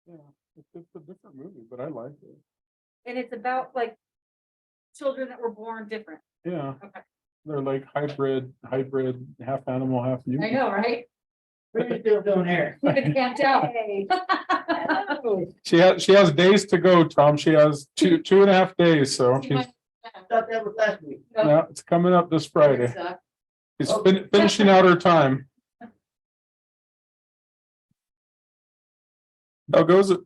Yeah, it's a different movie, but I like it. And it's about like children that were born different. Yeah, Okay. they're like hybrid, half animal, half I human. know, right? What are you still doing here? We've been camped out. She has days to go, Tom. She has 2.5 days, so See she's, my- Thought that was last week. yeah, it's coming up this Friday. Suck. She's finishing out her time. How goes it?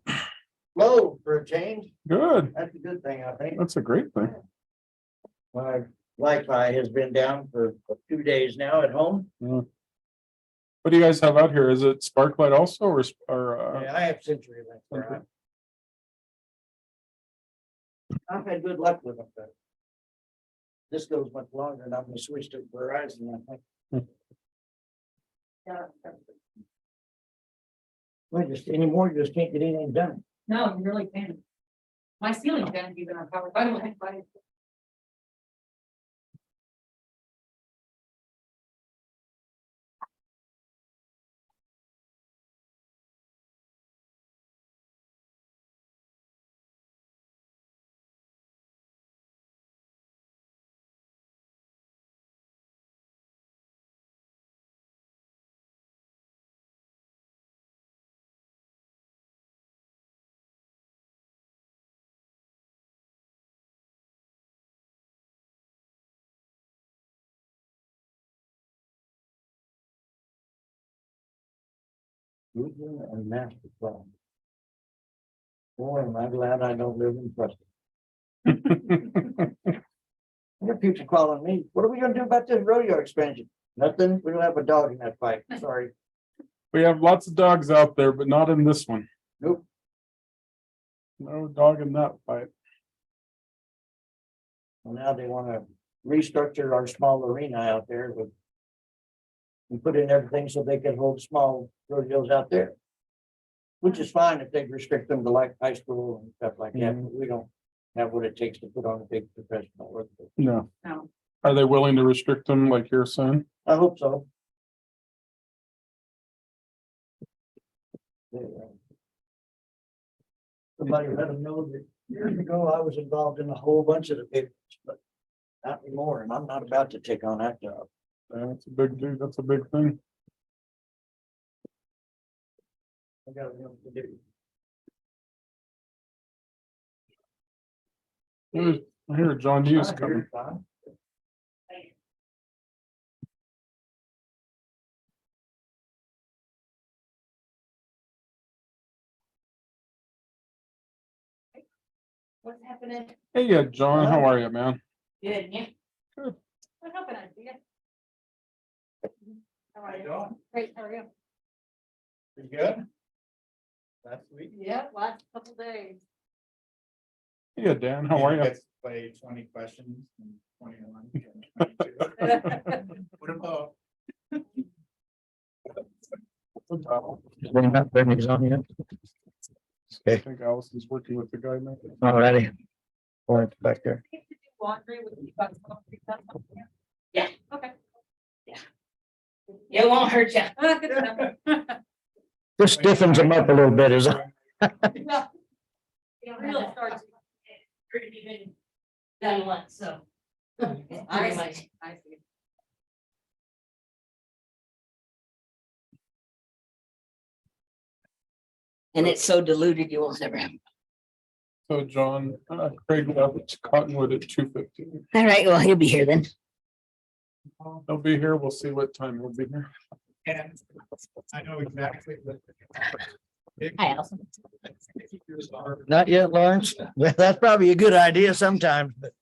Low for a change. Good. That's a good thing, I think. That's a great thing. My Wi-Fi has been down for 2 days now at home. What do you guys have out here? Is it Sparklight also or Yeah, I have Century Link where I've had good luck with them, but this goes much longer and I'm gonna switch to Verizon, I think. Well, just anymore, you just can't get anything done. No, you really can't. My ceiling fan even on power, by the way. Roofing and master plan. Boy, am I glad I don't live in Preston. There are people calling me, what are we gonna do about this rodeo expansion? Nothing, we don't have a dog in that fight, sorry. We have lots of dogs out there, but not in this one. Nope. No dog in that fight. Well, now they wanna restructure our small arena out there with. And put in everything so they can hold small rodeos out there. Which is fine if they restrict them to like high school and stuff like that, but we don't have what it takes to put on a big professional rodeo. No. No. Are they willing to restrict them like you're saying? I hope so. Somebody let them know that years ago I was involved in a whole bunch of the papers, but not anymore, and I'm not about to take on that job. That's a big dude. That's a big thing. I got enough to do. I hear John Hughes I hear coming. it, Tom. What's happening? Hey, yeah, John, how are you, man? Good, yeah. Good. What happened? How are you? Great, how are you? You good? Last week? Yeah, last couple days. Yeah, Dan, how are you? Gets to play 20 questions and 21. and 22. What about? I think Allison's working with the guy now. Alrighty. Point back there. You have to do laundry with you guys. Yeah, okay. Yeah. It won't hurt you. Good enough. This stiffens them up a little bit, is it? Yeah. You don't really start to. Pretty been done once, so. I see. I see. And it's so diluted, you will never. So John, Craig left Cottonwood at 2:15. All right, well, he'll be here then. He'll be here. We'll see what time he'll be here. And I know exactly what. Hi, Allison. Not yet, Lawrence. Well, that's probably a good idea sometimes, but.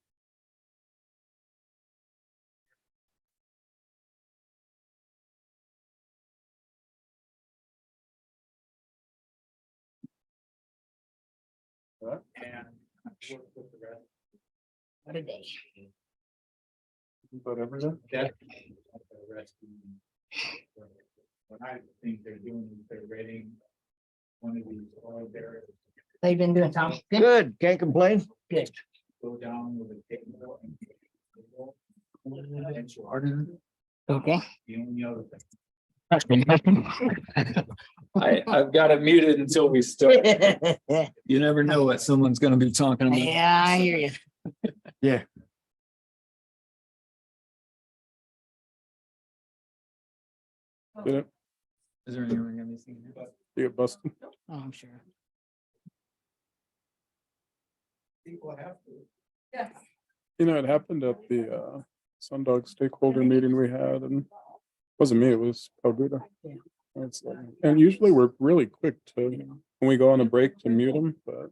And work with the rest. What a day. But everything. That- the rest of them. What I think they're doing is they're rating one of these oil barrels, How you been doing, Tom? Good. Good, can't complain. Good. go down with a table and. And so Okay. the only other thing. That's been helping. I've got it muted until we start. You never know what someone's gonna be talking about. Yeah, I hear you. Yeah, Is there anyone gonna be seeing here? you get busted. Oh, I'm sure. People have to. Yeah. You know, it happened at the Sundog stakeholder meeting we had, and it wasn't me, it was Alberta. Yeah. It's like, and usually we're really quick to, when we go on a break, to mute them, but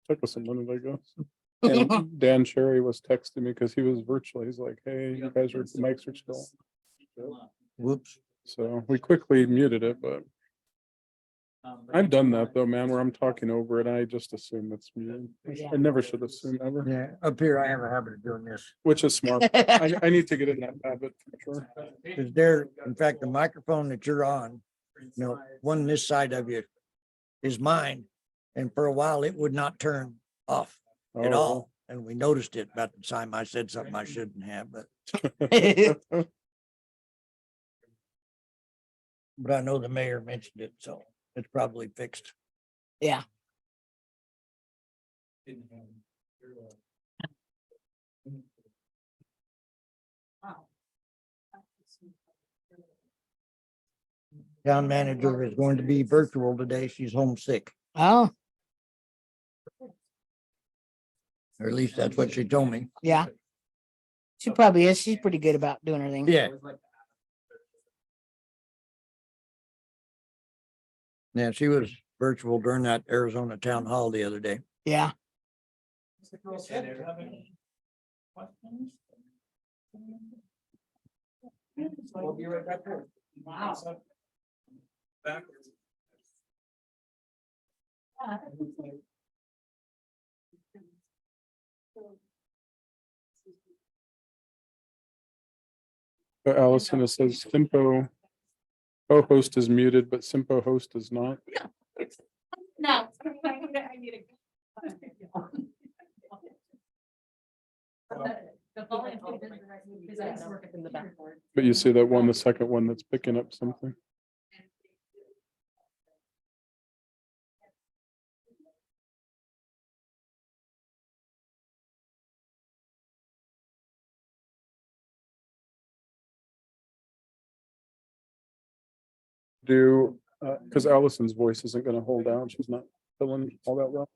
took us a minute, I guess. And Dan Cherry was texting me because he was virtual. He's like, hey, you guys are, the mics are still. Whoops. So we quickly muted it, but I've done that though, man, where I'm talking over it. I just assume it's muted. I never should assume ever, Yeah, up here I have a habit of doing this. which is smart. I need to get in that habit for sure. Cause there, in fact, the microphone that you're on, one this side of you is mine. And for a while, it would not turn off at Oh, all. And we noticed it about the time I said something I shouldn't have, but I know the mayor mentioned it, so it's probably fixed. Yeah. Town manager is going to be virtual today. She's homesick, Oh, or at least that's what she told me. yeah. She probably is. She's pretty good about doing her thing. Yeah. Yeah, she was virtual during that Arizona town hall the other day. Yeah. We'll be right back there. Wow. Backwards. Allison, it says CYMPO co-host is muted, but CYMPO host is not. No. I need a. The volume is I work in the backboard. But you see that one, the second one that's picking up something. Do, because Allison's voice isn't gonna hold out. She's not feeling all that well.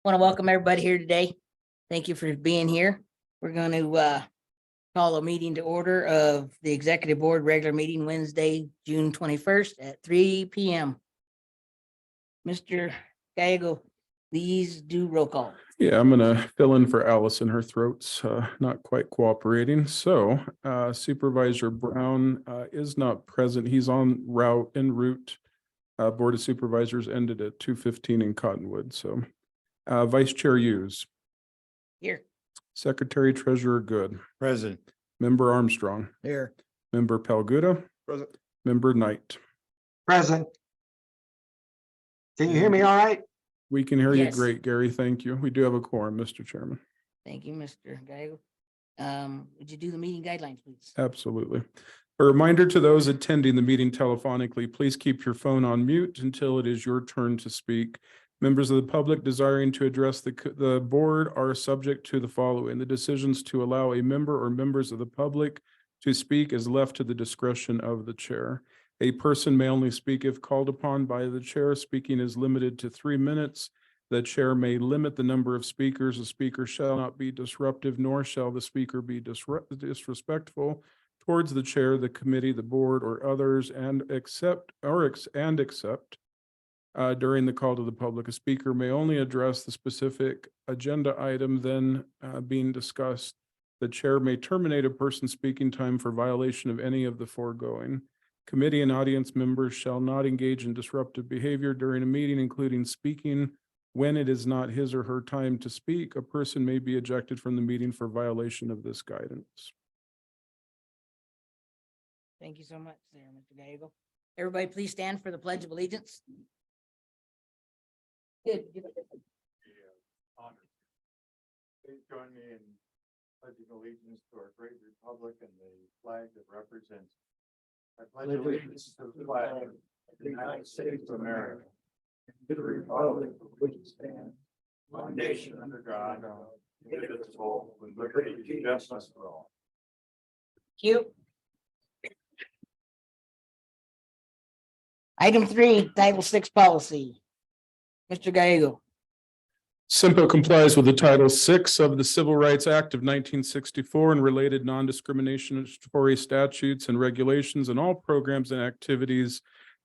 Want to welcome everybody here today. Thank you for being here. We're going to call a meeting to order of the Executive Board regular meeting Wednesday, June 21st at 3 p.m. Mr. Gallego, please do roll call. Yeah, I'm gonna fill in for Allison. Her throat's not quite cooperating. So Supervisor Brown is not present. He's en route. Board of Supervisors ended at 2:15 in Cottonwood. So Vice Chair Hughes, Here. Secretary Treasurer Good, Present. Member Armstrong, Here. Member Palguda, Present. Member Knight. Present. Can you hear me all right? We can hear you Yes. great, Gary. Thank you. We do have a quorum, Mr. Chairman. Thank you, Mr. Gallego. Would you do the meeting guidelines, please? Absolutely. A reminder to those attending the meeting telephonically, please keep your phone on mute until it is your turn to speak. Members of the public desiring to address the board are subject to the following. The decisions to allow a member or members of the public to speak is left to the discretion of the chair. A person may only speak if called upon by the chair. Speaking is limited to 3 minutes. The chair may limit the number of speakers. The speaker shall not be disruptive, nor shall the speaker be disrespectful towards the chair, the committee, the board, or others, and except during the call to the public. A speaker may only address the specific agenda item then being discussed. The chair may terminate a person's speaking time for violation of any of the foregoing. Committee and audience members shall not engage in disruptive behavior during a meeting, including speaking when it is not his or her time to speak. A person may be ejected from the meeting for violation of this guidance. Thank you so much, there, Mr. Gallego. Everybody, please stand for the Pledge of Allegiance. Good. Please join me in pledging allegiance to our great republic and the flag that represents. I pledge allegiance to the flag of the United States of America, and to the republic for which it stands, one nation under God, indivisible, with liberty and justice for all. Thank you. Item 3, Title 6 policy. Mr. Gallego. CYMPO complies with the Title VI of the Civil Rights Act of 1964 and related non-discriminatory statutes and regulations, and all programs and activities.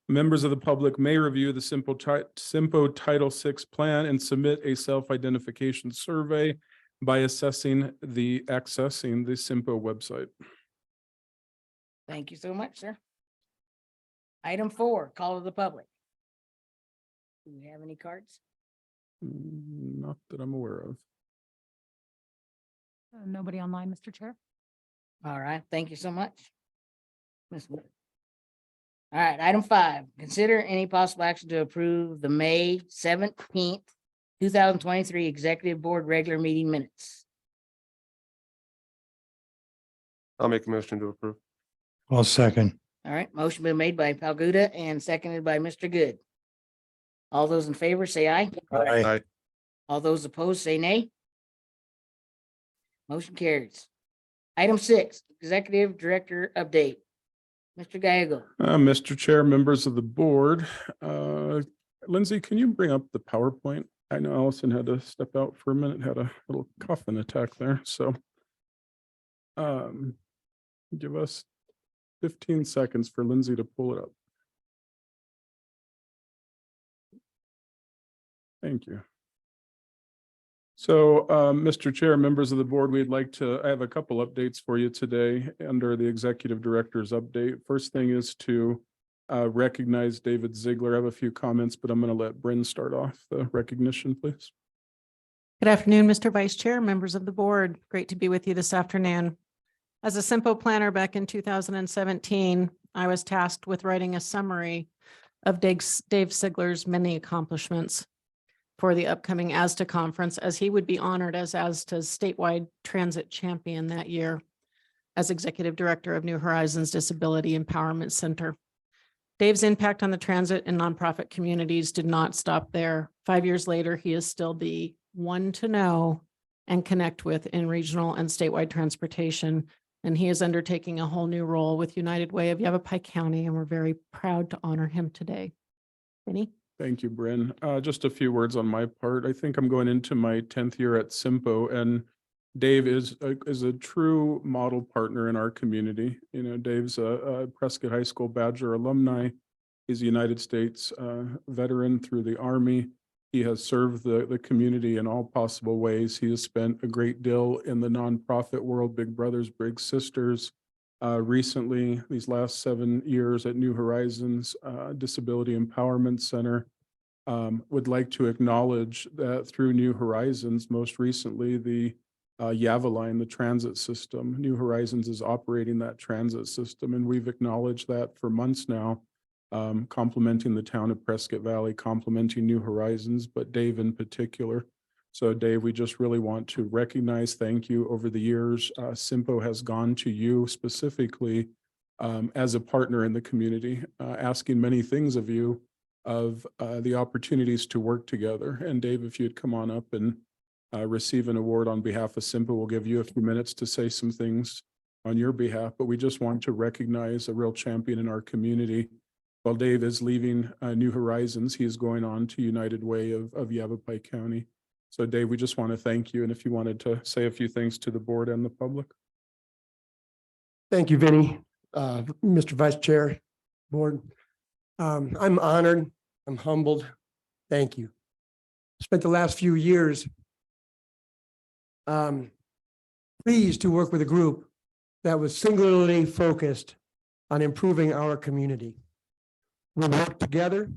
Members of the public may review the CYMPO Title VI plan and submit a self-identification survey by accessing the CYMPO website. Thank you so much, sir. Item 4, call of the public. Do we have any cards? Not that I'm aware of. Nobody online, Mr. Chair. All right, thank you so much. Ms. Wood. All right, item 5, consider any possible action to approve the May 17th, 2023 Executive Board regular meeting minutes. I'll make a motion to approve. I'll second. All right, motion been made by Palguda and seconded by Mr. Good. All those in favor say aye. Aye. All those opposed say nay. Motion carries. Item 6, Executive Director update. Mr. Gallego. Mr. Chair, members of the board, Lindsay, can you bring up the PowerPoint? I know Allison had to step out for a minute, had a little coughing attack there, so give us 15 seconds for Lindsay to pull it up. Thank you. So, Mr. Chair, members of the board, I have a couple updates for you today under the Executive Director's update. First thing is to recognize David Ziegler. I have a few comments, but I'm going to let Bryn start off the recognition, please. Good afternoon, Mr. Vice Chair, members of the board. Great to be with you this afternoon. As a CYMPO planner back in 2017, I was tasked with writing a summary of Dave Ziegler's many accomplishments for the upcoming ASTA conference, as he would be honored as ASTA's statewide transit champion that year as Executive Director of New Horizons Disability Empowerment Center. Dave's impact on the transit and nonprofit communities did not stop there. 5 years later, he is still the one to know and connect with in regional and statewide transportation. And he is undertaking a whole new role with United Way of Yavapai County, and we're very proud to honor him today. Benny? Thank you, Bryn. Just a few words on my part. I think I'm going into my 10th year at CYMPO, and Dave is a true model partner in our community. You know, Dave's a Prescott High School Badger alumni. He's a United States veteran through the Army. He has served the community in all possible ways. He has spent a great deal in the nonprofit world, Big Brothers, Big Sisters. Recently, these last 7 years at New Horizons Disability Empowerment Center. Would like to acknowledge that through New Horizons, most recently, the Yava line, the transit system, New Horizons is operating that transit system, and we've acknowledged that for months now, complimenting the town of Prescott Valley, complimenting New Horizons, but Dave in particular. So Dave, we just really want to recognize, thank you. Over the years, CYMPO has gone to you specifically as a partner in the community, asking many things of you, of the opportunities to work together. And Dave, if you'd come on up and receive an award on behalf of CYMPO, we'll give you a few minutes to say some things on your behalf, but we just want to recognize a real champion in our community. While Dave is leaving New Horizons, he is going on to United Way of Yavapai County. So Dave, we just want to thank you. And if you wanted to say a few things to the board and the public. Thank you, Vinny, Mr. Vice Chair, Board. I'm honored. I'm humbled. Thank you. Spent the last few years pleased to work with a group that was singularly focused on improving our community. We worked together.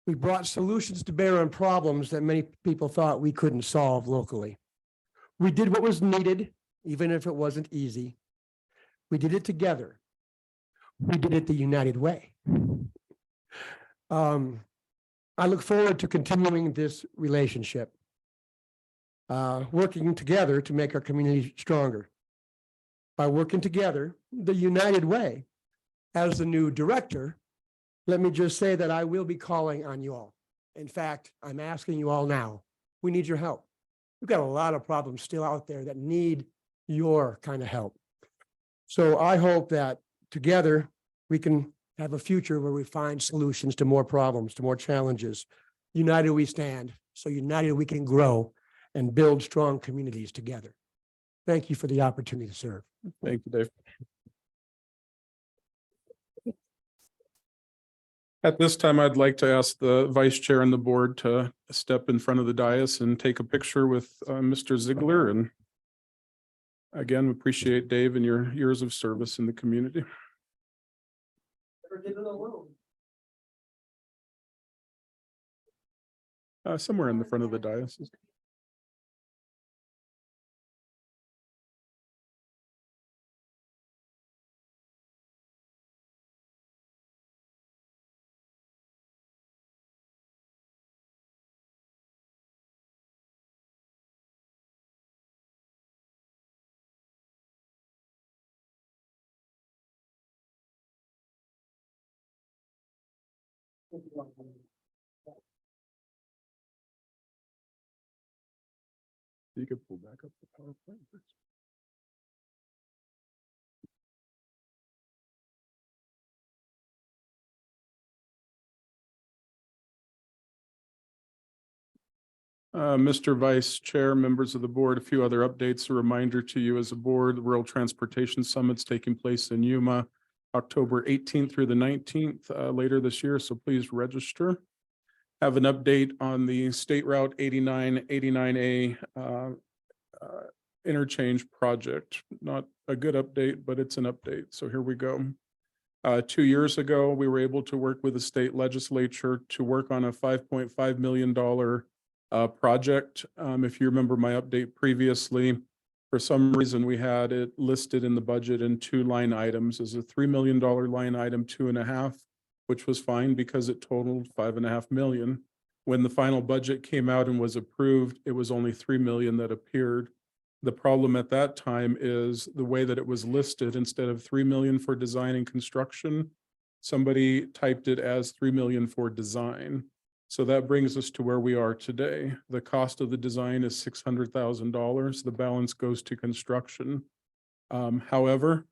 We brought solutions to bear on problems that many people thought we couldn't solve locally. We did what was needed, even if it wasn't easy. We did it together. We did it the United Way. I look forward to continuing this relationship, working together to make our community stronger. By working together, the United Way, as the new director, let me just say that I will be calling on you all. In fact, I'm asking you all now, we need your help. We've got a lot of problems still out there that need your kind of help. So I hope that together we can have a future where we find solutions to more problems, to more challenges. United we stand, so united we can grow and build strong communities together. Thank you for the opportunity to serve. Thank you, Dave. At this time, I'd like to ask the vice chair and the board to step in front of the dais and take a picture with Mr. Ziegler. And again, we appreciate Dave and your years of service in the community. Somewhere in the front of the dais. You could pull back up the PowerPoint. Mr. Vice Chair, members of the board, a few other updates. A reminder to you as a board, the Rural Transportation Summit's taking place in Yuma, October 18th through the 19th later this year. So please register. Have an update on the State Route 89, 89A interchange project. Not a good update, but it's an update. So here we go. 2 years ago, we were able to work with the state legislature to work on a $5.5 million project. If you remember my update previously, for some reason we had it listed in the budget in 2 line items as a $3 million line item, 2.5, which was fine because it totaled $5.5 million. When the final budget came out and was approved, it was only 3 million that appeared. The problem at that time is the way that it was listed, instead of 3 million for design and construction, somebody typed it as 3 million for design. So that brings us to where we are today. The cost of the design is $600,000. The balance goes to construction. However,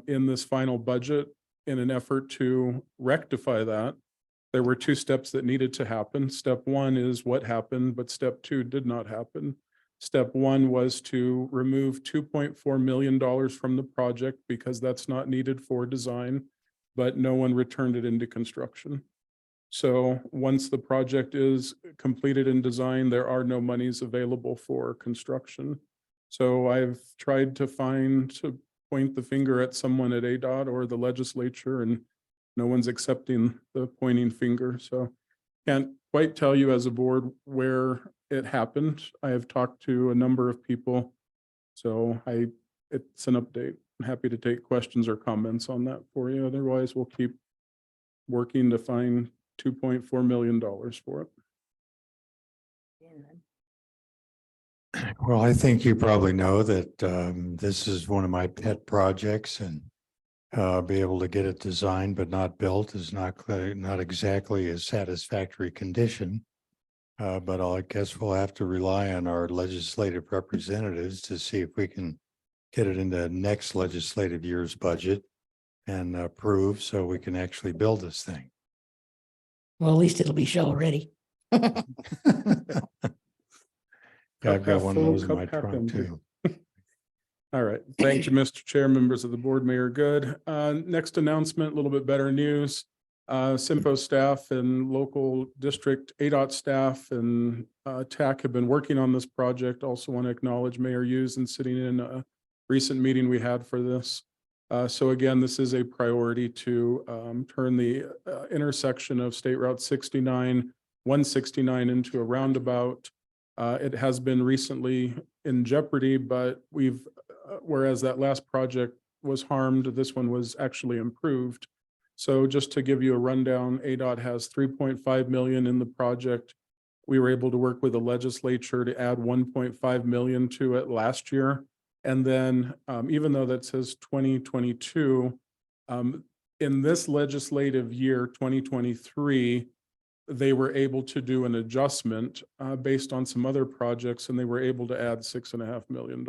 in this final budget, in an effort to rectify that, there were two steps that needed to happen. Step one is what happened, but step two did not happen. Step one was to remove $2.4 million from the project because that's not needed for design, but no one returned it into construction. So once the project is completed in design, there are no monies available for construction. So I've tried to point the finger at someone at ADOT or the legislature, and no one's accepting the pointing finger. So can't quite tell you as a board where it happened. I have talked to a number of people. So it's an update. I'm happy to take questions or comments on that for you. Otherwise, we'll keep working to find $2.4 million for it. Well, I think you probably know that this is one of my pet projects, and be able to get it designed but not built is not exactly a satisfactory condition. But I guess we'll have to rely on our legislative representatives to see if we can get it into next legislative year's budget and approve so we can actually build this thing. Well, at least it'll be shovel ready. Yeah, I've got Cup one of full, those in my cup half trunk empty. too. All right. Thank you, Mr. Chair, members of the board, Mayor Good. Next announcement, a little bit better news. CYMPO staff and local district ADOT staff and TAC have been working on this project. Also want to acknowledge Mayor Hughes and sitting in a recent meeting we had for this. So again, this is a priority to turn the intersection of State Route 69, 169 into a roundabout. It has been recently in jeopardy, but whereas that last project was harmed, this one was actually improved. So just to give you a rundown, ADOT has 3.5 million in the project. We were able to work with the legislature to add 1.5 million to it last year. And then even though that says 2022, in this legislative year, 2023, they were able to do an adjustment based on some other projects, and they were able to add $6.5 million.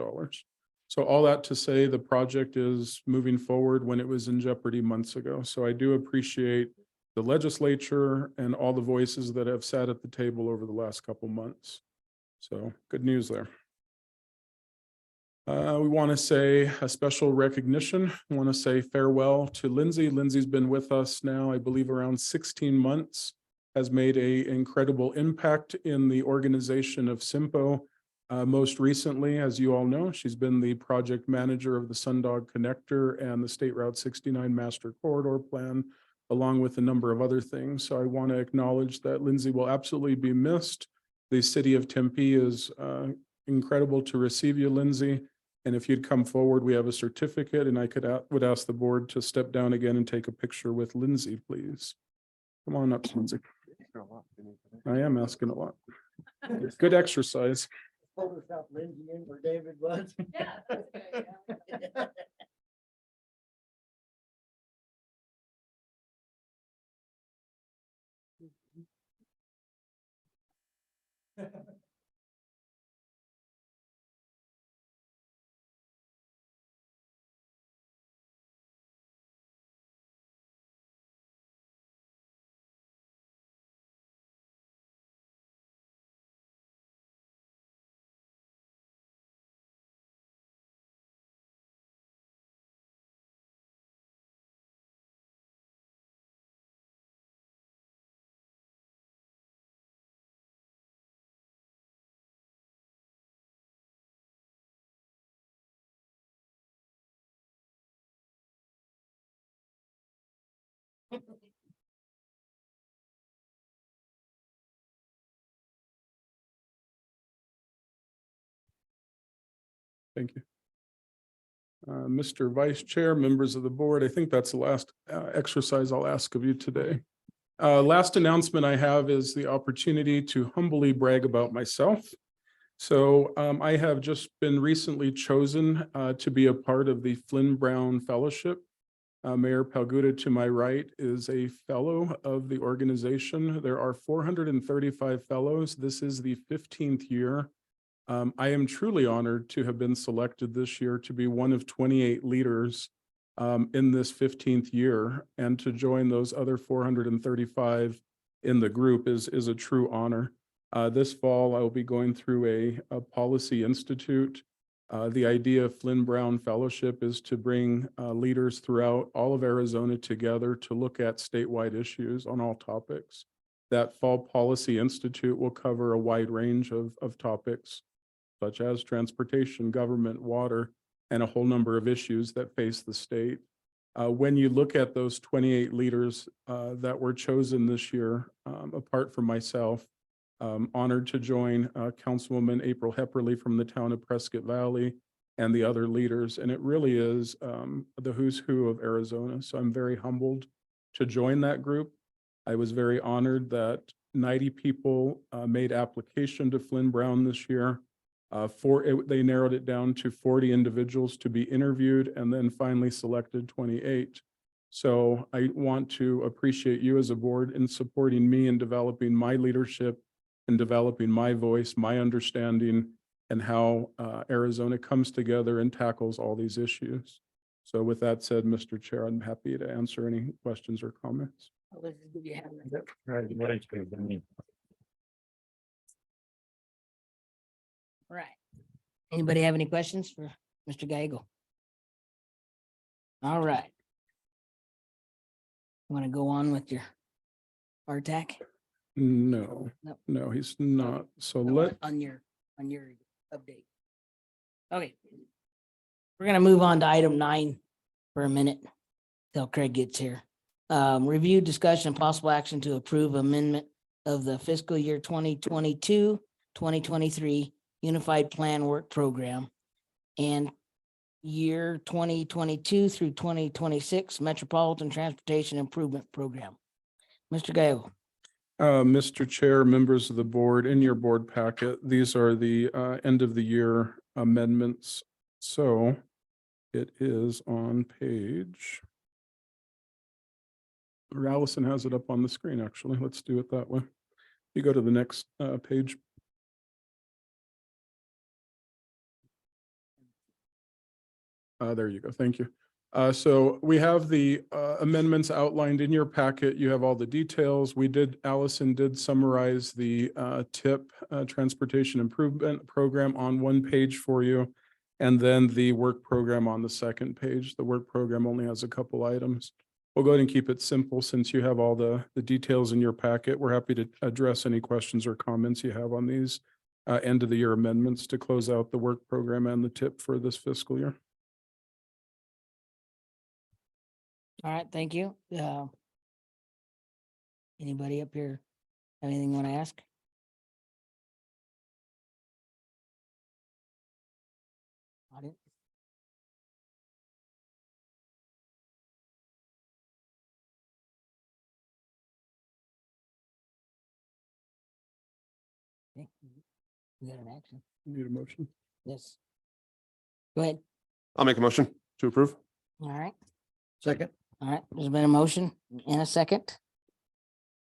So all that to say, the project is moving forward when it was in jeopardy months ago. So I do appreciate the legislature and all the voices that have sat at the table over the last couple months. So good news there. We want to say a special recognition. We want to say farewell to Lindsay. Lindsay's been with us now, I believe, around 16 months, has made an incredible impact in the organization of CYMPO. Most recently, as you all know, she's been the project manager of the Sundog Connector and the State Route 69 Master Corridor Plan, along with a number of other things. So I want to acknowledge that Lindsay will absolutely be missed. The city of Tempe is incredible to receive you, Lindsay. And if you'd come forward, we have a certificate, and I would ask the board to step down again and take a picture with Lindsay, please. Come on up, Lindsay. I am asking a lot. Good exercise. Photoshop Lindsay in where David was. Yeah, that's good, yeah. Thank you. Mr. Vice Chair, members of the board, I think that's the last exercise I'll ask of you today. Last announcement I have is the opportunity to humbly brag about myself. So I have just been recently chosen to be a part of the Flynn Brown Fellowship. Mayor Palguda to my right is a fellow of the organization. There are 435 fellows. This is the 15th year. I am truly honored to have been selected this year to be one of 28 leaders in this 15th year and to join those other 435 in the group is a true honor. This fall, I will be going through a policy institute. The idea of Flynn Brown Fellowship is to bring leaders throughout all of Arizona together to look at statewide issues on all topics. That fall policy institute will cover a wide range of topics, such as transportation, government, water, and a whole number of issues that face the state. When you look at those 28 leaders that were chosen this year, apart from myself, honored to join Councilwoman April Hepperly from the town of Prescott Valley and the other leaders. And it really is the who's who of Arizona. So I'm very humbled to join that group. I was very honored that 90 people made application to Flynn Brown this year. They narrowed it down to 40 individuals to be interviewed and then finally selected 28. So I want to appreciate you as a board in supporting me in developing my leadership and developing my voice, my understanding, and how Arizona comes together and tackles all these issues. So with that said, Mr. Chair, I'm happy to answer any questions or comments. Right. Anybody have any questions for Mr. Gagel? All right. Want to go on with your RTAC? No, Nope. no, he's not. So No, on your update. Okay. We're gonna move on to item 9 for a minute till Craig gets here. Review, discussion, and possible action to approve amendment of the fiscal year 2022, 2023 Unified Plan Work Program and year 2022 through 2026 Metropolitan Transportation Improvement Program. Mr. Gale. Mr. Chair, members of the board, in your board packet, these are the end of the year amendments. So it is on page. Or Allison has it up on the screen, actually. Let's do it that way. You go to the next page. There you go. Thank you. So we have the amendments outlined in your packet. You have all the details. Allison did summarize the TIP Transportation Improvement Program on one page for you. And then the work program on the second page. The work program only has a couple items. We'll go ahead and keep it simple since you have all the details in your packet. We're happy to address any questions or comments you have on these end of the year amendments to close out the work program and the TIP for this fiscal year. All right, thank you. Anybody up here have anything you want to ask? Audience? Okay, we got an action. Need a motion Yes. Go ahead. I'll make a motion to approve. All right, Second. all right. There's been a motion and a second.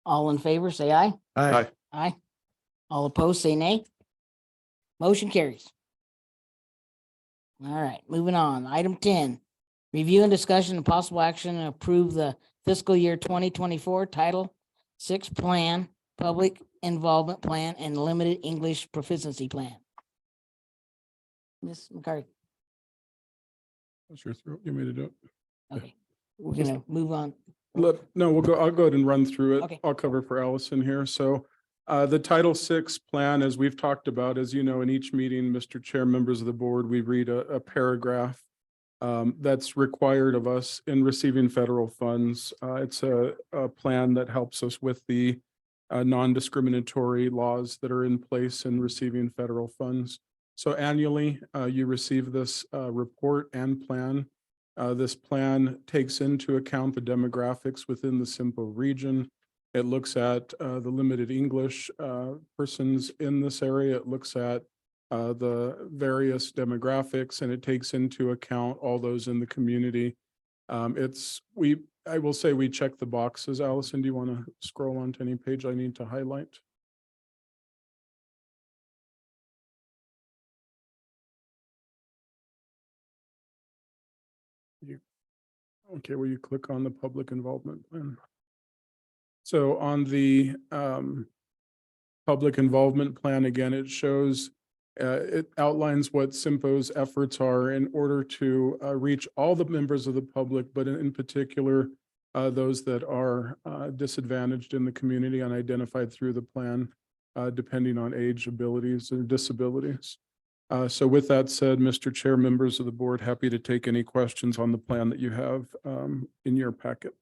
All in favor, say aye. Aye. Aye. All opposed, say nay. Motion carries. All right, moving on. Item 10, review and discussion and possible action to approve the fiscal year 2024 Title VI Plan, Public Involvement Plan, and Limited English Proficiency Plan. Ms. McCarthy, That's your throat. You made it up. okay, we're gonna move on. I'll go ahead and run through it. Okay. I'll cover for Allison here. So the Title VI plan, as we've talked about, as you know, in each meeting, Mr. Chair, members of the board, we read a paragraph that's required of us in receiving federal funds. It's a plan that helps us with the non-discriminatory laws that are in place in receiving federal funds. So annually, you receive this report and plan. This plan takes into account the demographics within the CYMPO region. It looks at the limited English persons in this area. It looks at the various demographics, and it takes into account all those in the community. I will say we check the boxes. Allison, do you want to scroll on to any page I need to highlight? Okay, will you click on the public involvement plan? So on the public involvement plan, again, it shows, it outlines what CYMPO's efforts are in order to reach all the members of the public, but in particular, those that are disadvantaged in the community and identified through the plan, depending on age, abilities, or disabilities. So with that said, Mr. Chair, members of the board, happy to take any questions on the plan that you have in your packet.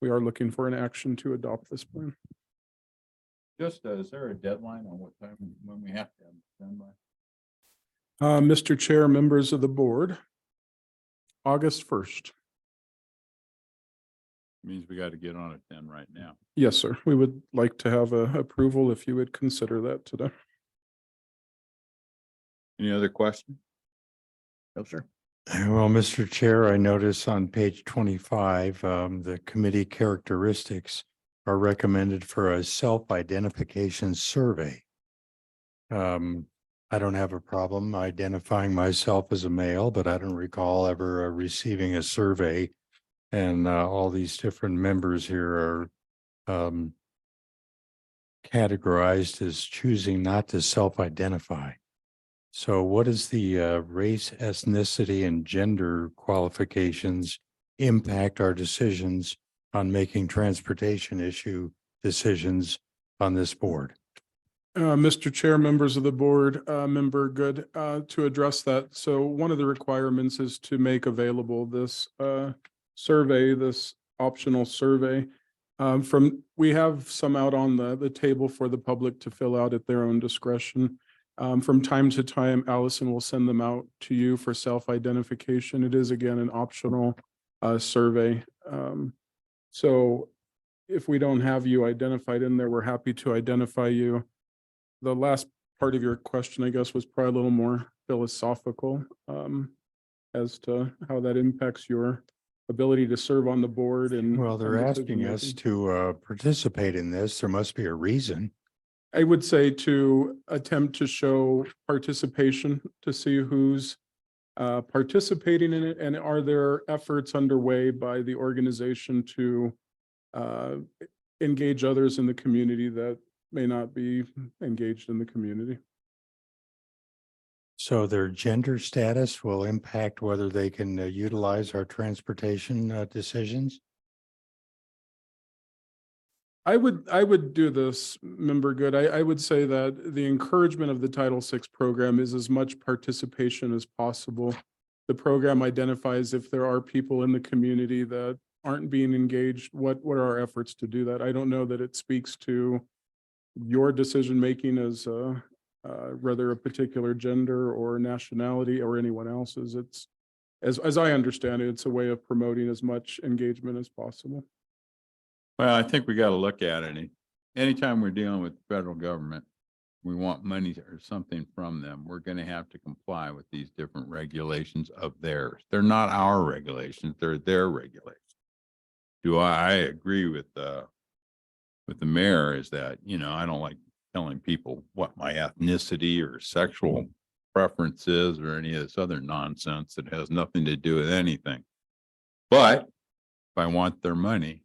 We are looking for an action to adopt this plan. Just, is there a deadline on what time, when we have to have it done by? Mr. Chair, members of the board, August 1st. Means we got to get on it then right now. Yes, sir. We would like to have a approval if you would consider that today. Any other questions? No, sir. Well, Mr. Chair, I notice on page 25, the committee characteristics are recommended for a self-identification survey. I don't have a problem identifying myself as a male, but I don't recall ever receiving a survey. And all these different members here are categorized as choosing not to self-identify. So what is the race, ethnicity, and gender qualifications impact our decisions on making transportation issue decisions on this board? Mr. Chair, members of the board, Member Good, to address that. So one of the requirements is to make available this survey, this optional survey. We have some out on the table for the public to fill out at their own discretion. From time to time, Allison will send them out to you for self-identification. It is, again, an optional survey. So if we don't have you identified in there, we're happy to identify you. The last part of your question, I guess, was probably a little more philosophical as to how that impacts your ability to serve on the board. And Well, they're and asking us decision-making. to participate in this. There must be a reason. I would say to attempt to show participation, to see who's participating in it, and are there efforts underway by the organization to engage others in the community that may not be engaged in the community. So their gender status will impact whether they can utilize our transportation decisions? I would do this, Member Good. I would say that the encouragement of the Title VI program is as much participation as possible. The program identifies if there are people in the community that aren't being engaged, what are our efforts to do that? I don't know that it speaks to your decision-making as whether a particular gender or nationality or anyone else's. It's, as I understand it, it's a way of promoting as much engagement as possible. Well, I think we got to look at it. Anytime we're dealing with the federal government, we want money or something from them. We're going to have to comply with these different regulations of theirs. They're not our regulations, they're their regulations. I agree with the mayor is that, you know, I don't like telling people what my ethnicity or sexual preference is or any of this other nonsense that has nothing to do with anything. But if I want their money,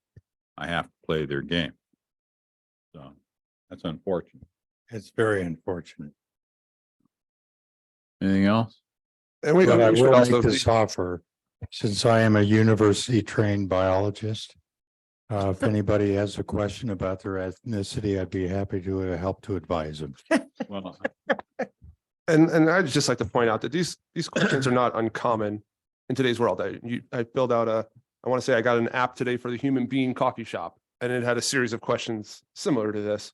I have to play their game. So that's unfortunate. It's very unfortunate. Anything else? And we, But I we should will also make this offer, since I am a university-trained biologist. If anybody has a question about their ethnicity, I'd be happy to help to advise them. Well, and I'd just like to point out that these questions are not uncommon in today's world. I filled out I want to say I got an app today for the Human Being Coffee Shop, and it had a series of questions similar to this.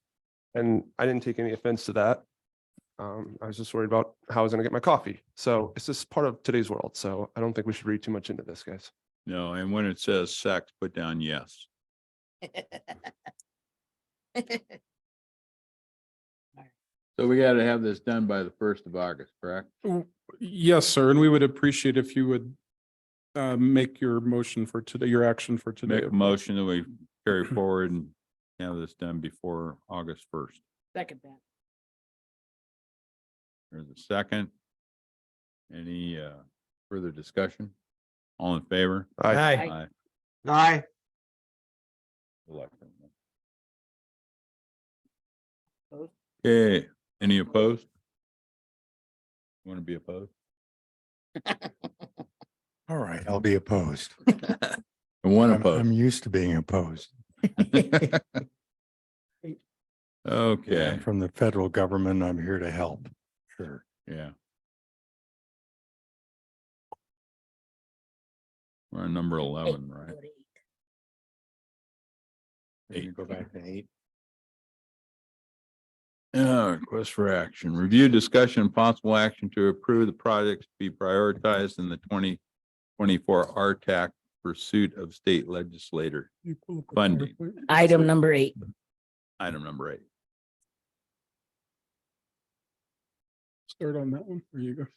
And I didn't take any offense to that. I was just worried about how I was going to get my coffee. So it's just part of today's world. So I don't think we should read too much into this, guys. no, and when it says sex, put down yes. So we got to have this done by the 1st of August, correct? Yes, sir. And we would appreciate if you would make your motion for today, your action for today. Make a motion that we carry forward and have this done before August 1st. Second that. There's a second. Any further discussion? All in favor? Aye. Aye. Aye. Elected. Okay, any opposed? Want to be opposed? All right, I'll be opposed. And one I'm opposed. used to being opposed. Okay, I'm from the federal government. I'm here to help. Sure. yeah. We're on number 11, right? Can you go back to 8? Request for action, review, discussion, and possible action to approve the projects to be prioritized in the 2024 RTAC pursuit of state legislator You pull up the funding. PowerPoint. Item number 8. Item number 8. Start on that one. There you go.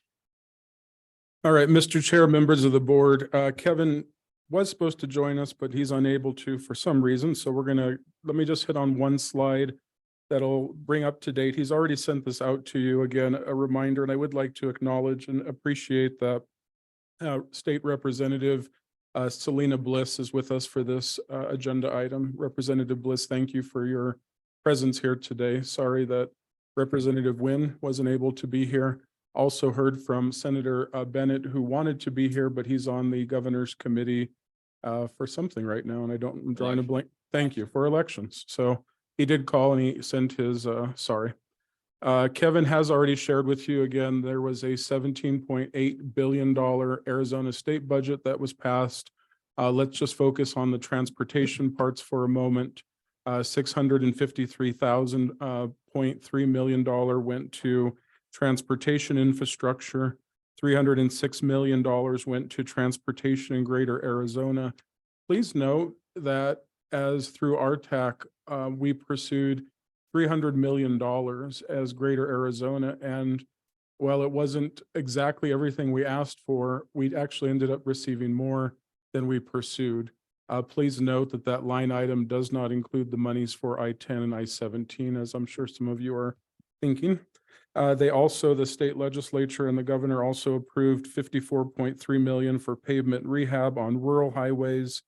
All right, Mr. Chair, members of the board, Kevin was supposed to join us, but he's unable to for some reason. So let me just hit on one slide that'll bring up to date. He's already sent this out to you. Again, a reminder, and I would like to acknowledge and appreciate that State Representative Selena Bliss is with us for this agenda item. Representative Bliss, thank you for your presence here today. Sorry that Representative Wynn wasn't able to be here. Also heard from Senator Bennett, who wanted to be here, but he's on the governor's committee for something right now, and I'm drawing a blank. Thank you, for elections. So he did call and he sent his sorry. Kevin has already shared with you again, there was a $17.8 billion Arizona state budget that was passed. Let's just focus on the transportation parts for a moment. $653,000.3 million went to transportation infrastructure. $306 million went to transportation in Greater Arizona. Please note that as through RTAC, we pursued $300 million as Greater Arizona. And while it wasn't exactly everything we asked for, we actually ended up receiving more than we pursued. Please note that that line item does not include the monies for I-10 and I-17, as I'm sure some of you are thinking. The state legislature and the governor also approved $54.3 million for pavement rehab on rural highways.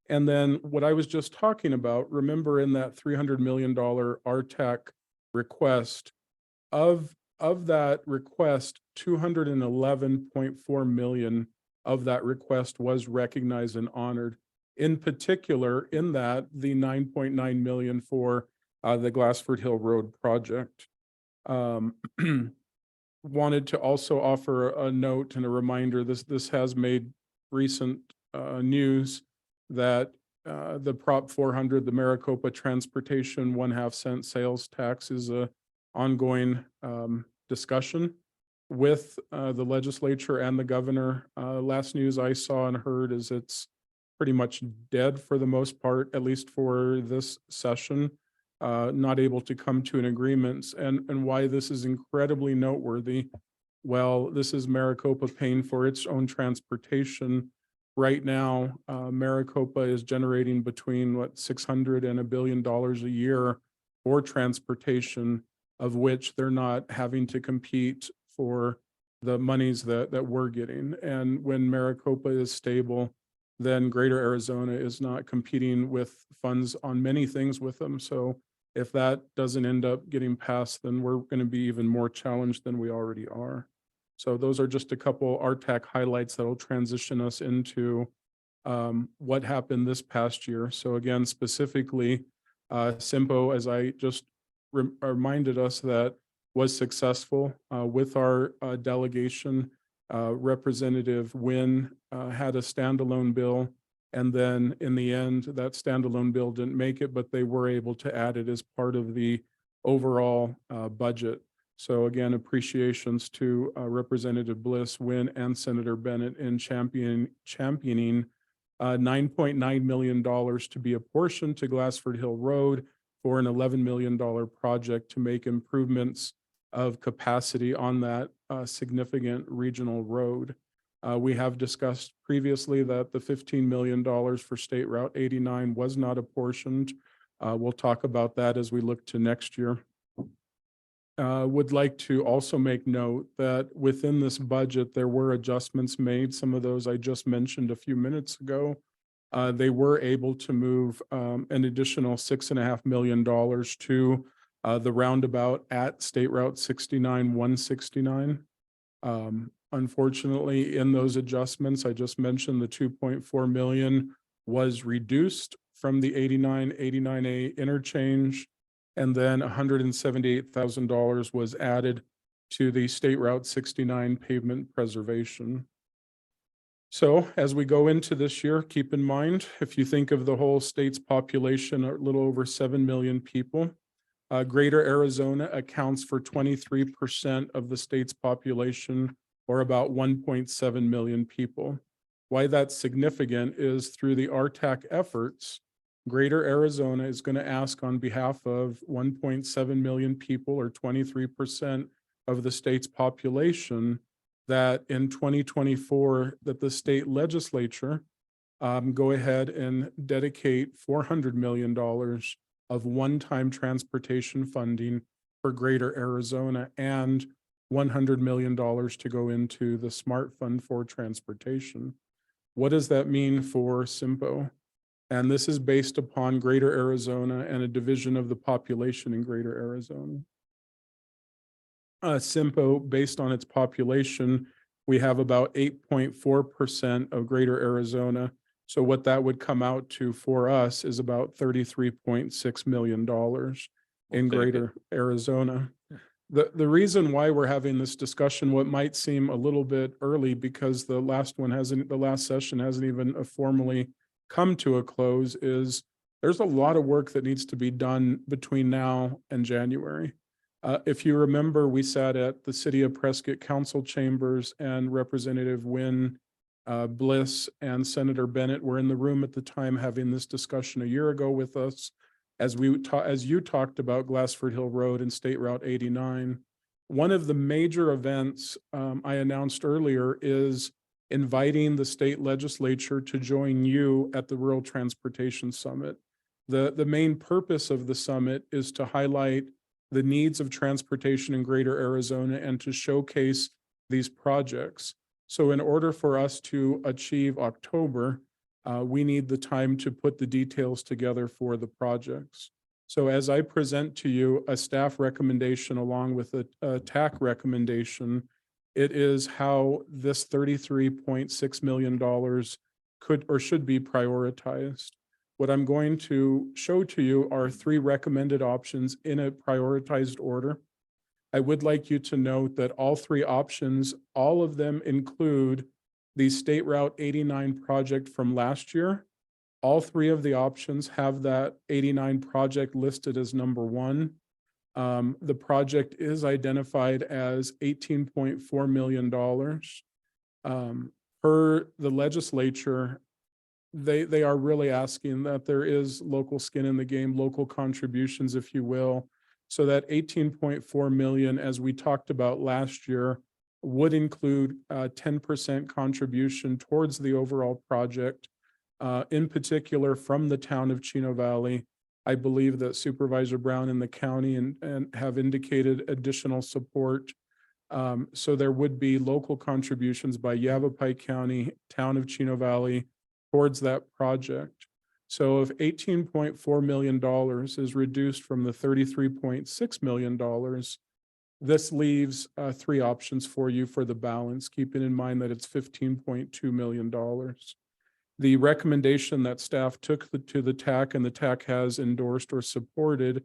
And then what I was just talking about, remember in that $300 million RTAC request, of that request, $211.4 million of that request was recognized and honored. In particular, in that the $9.9 million for the Glassford Hill Road project. Wanted to also offer a note and a reminder, this has made recent news that the Prop 400, the Maricopa Transportation 1/2 cent sales tax, is a ongoing discussion with the legislature and the governor. Last news I saw and heard is it's pretty much dead for the most part, at least for this session. Not able to come to an agreement, and why this is incredibly noteworthy. Well, this is Maricopa paying for its own transportation. Right now, Maricopa is generating between $600 and $1 billion a year for transportation, of which they're not having to compete for the monies that we're getting. And when Maricopa is stable, then Greater Arizona is not competing with funds on many things with them. So if that doesn't end up getting passed, then we're going to be even more challenged than we already are. So those are just a couple RTAC highlights that will transition us into what happened this past year. So again, specifically, CYMPO, as I just reminded us, that was successful with our delegation. Representative Wynn had a standalone bill, and then in the end, that standalone bill didn't make it, but they were able to add it as part of the overall budget. So again, appreciations to Representative Bliss, Wynn, and Senator Bennett in championing $9.9 million to be apportioned to Glassford Hill Road for an $11 million project to make improvements of capacity on that significant regional road. We have discussed previously that the $15 million for State Route 89 was not apportioned. We'll talk about that as we look to next year. Would like to also make note that within this budget, there were adjustments made. Some of those I just mentioned a few minutes ago. They were able to move an additional $6.5 million to the roundabout at State Route 69, 169. Unfortunately, in those adjustments, I just mentioned the 2.4 million was reduced from the 89A interchange. And then $178,000 was added to the State Route 69 pavement preservation. So as we go into this year, keep in mind, if you think of the whole state's population, a little over 7 million people, Greater Arizona accounts for 23% of the state's population, or about 1.7 million people. Why that's significant is through the RTAC efforts, Greater Arizona is going to ask on behalf of 1.7 million people, or 23% of the state's population, that in 2024, that the state legislature go ahead and dedicate $400 million of one-time transportation funding for Greater Arizona and $100 million to go into the Smart Fund for Transportation. What does that mean for CYMPO? And this is based upon Greater Arizona and a division of the population in Greater Arizona. CYMPO, based on its population, we have about 8.4% of Greater Arizona. So what that would come out to for us is about $33.6 million in Greater Arizona. The reason why we're having this discussion, what might seem a little bit early, because the last session hasn't even formally come to a close, is there's a lot of work that needs to be done between now and January. If you remember, we sat at the City of Prescott Council Chambers, and Representative Wynn Bliss and Senator Bennett were in the room at the time having this discussion a year ago with us, as you talked about Glassford Hill Road and State Route 89. One of the major events I announced earlier is inviting the state legislature to join you at the Rural Transportation Summit. The main purpose of the summit is to highlight the needs of transportation in Greater Arizona and to showcase these projects. So in order for us to achieve October, we need the time to put the details together for the projects. So as I present to you a staff recommendation along with a TAC recommendation, it is how this $33.6 million could or should be prioritized. What I'm going to show to you are 3 recommended options in a prioritized order. I would like you to note that all 3 options, all of them include the State Route 89 project from last year. All 3 of the options have that 89 project listed as number 1. The project is identified as $18.4 million. Per the legislature, they are really asking that there is local skin in the game, local contributions, if you will. So that 18.4 million, as we talked about last year, would include 10% contribution towards the overall project, in particular from the town of Chino Valley. I believe that Supervisor Brown and the county and have indicated additional support. So there would be local contributions by Yavapai County, town of Chino Valley towards that project. So if $18.4 million is reduced from the $33.6 million, this leaves 3 options for you for the balance, keeping in mind that it's $15.2 million. The recommendation that staff took to the TAC and the TAC has endorsed or supported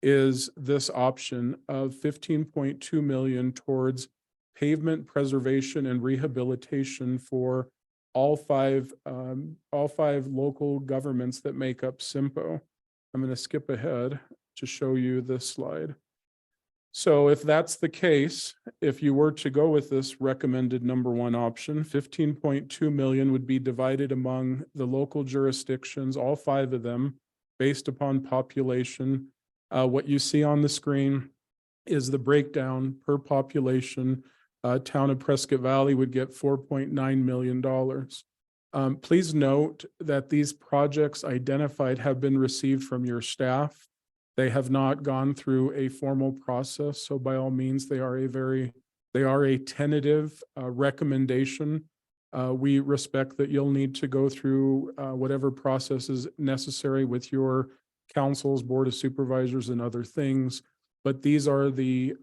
is this option of $15.2 million towards pavement preservation and rehabilitation for all five local governments that make up CYMPO. I'm going to skip ahead to show you this slide. So if that's the case, if you were to go with this recommended number 1 option, 15.2 million would be divided among the local jurisdictions, all 5 of them, based upon population. What you see on the screen is the breakdown per population. Town of Prescott Valley would get $4.9 million. Please note that these projects identified have been received from your staff. They have not gone through a formal process, so by all means, they are a tentative recommendation. We respect that you'll need to go through whatever process is necessary with your councils, board of supervisors, and other things. but these are the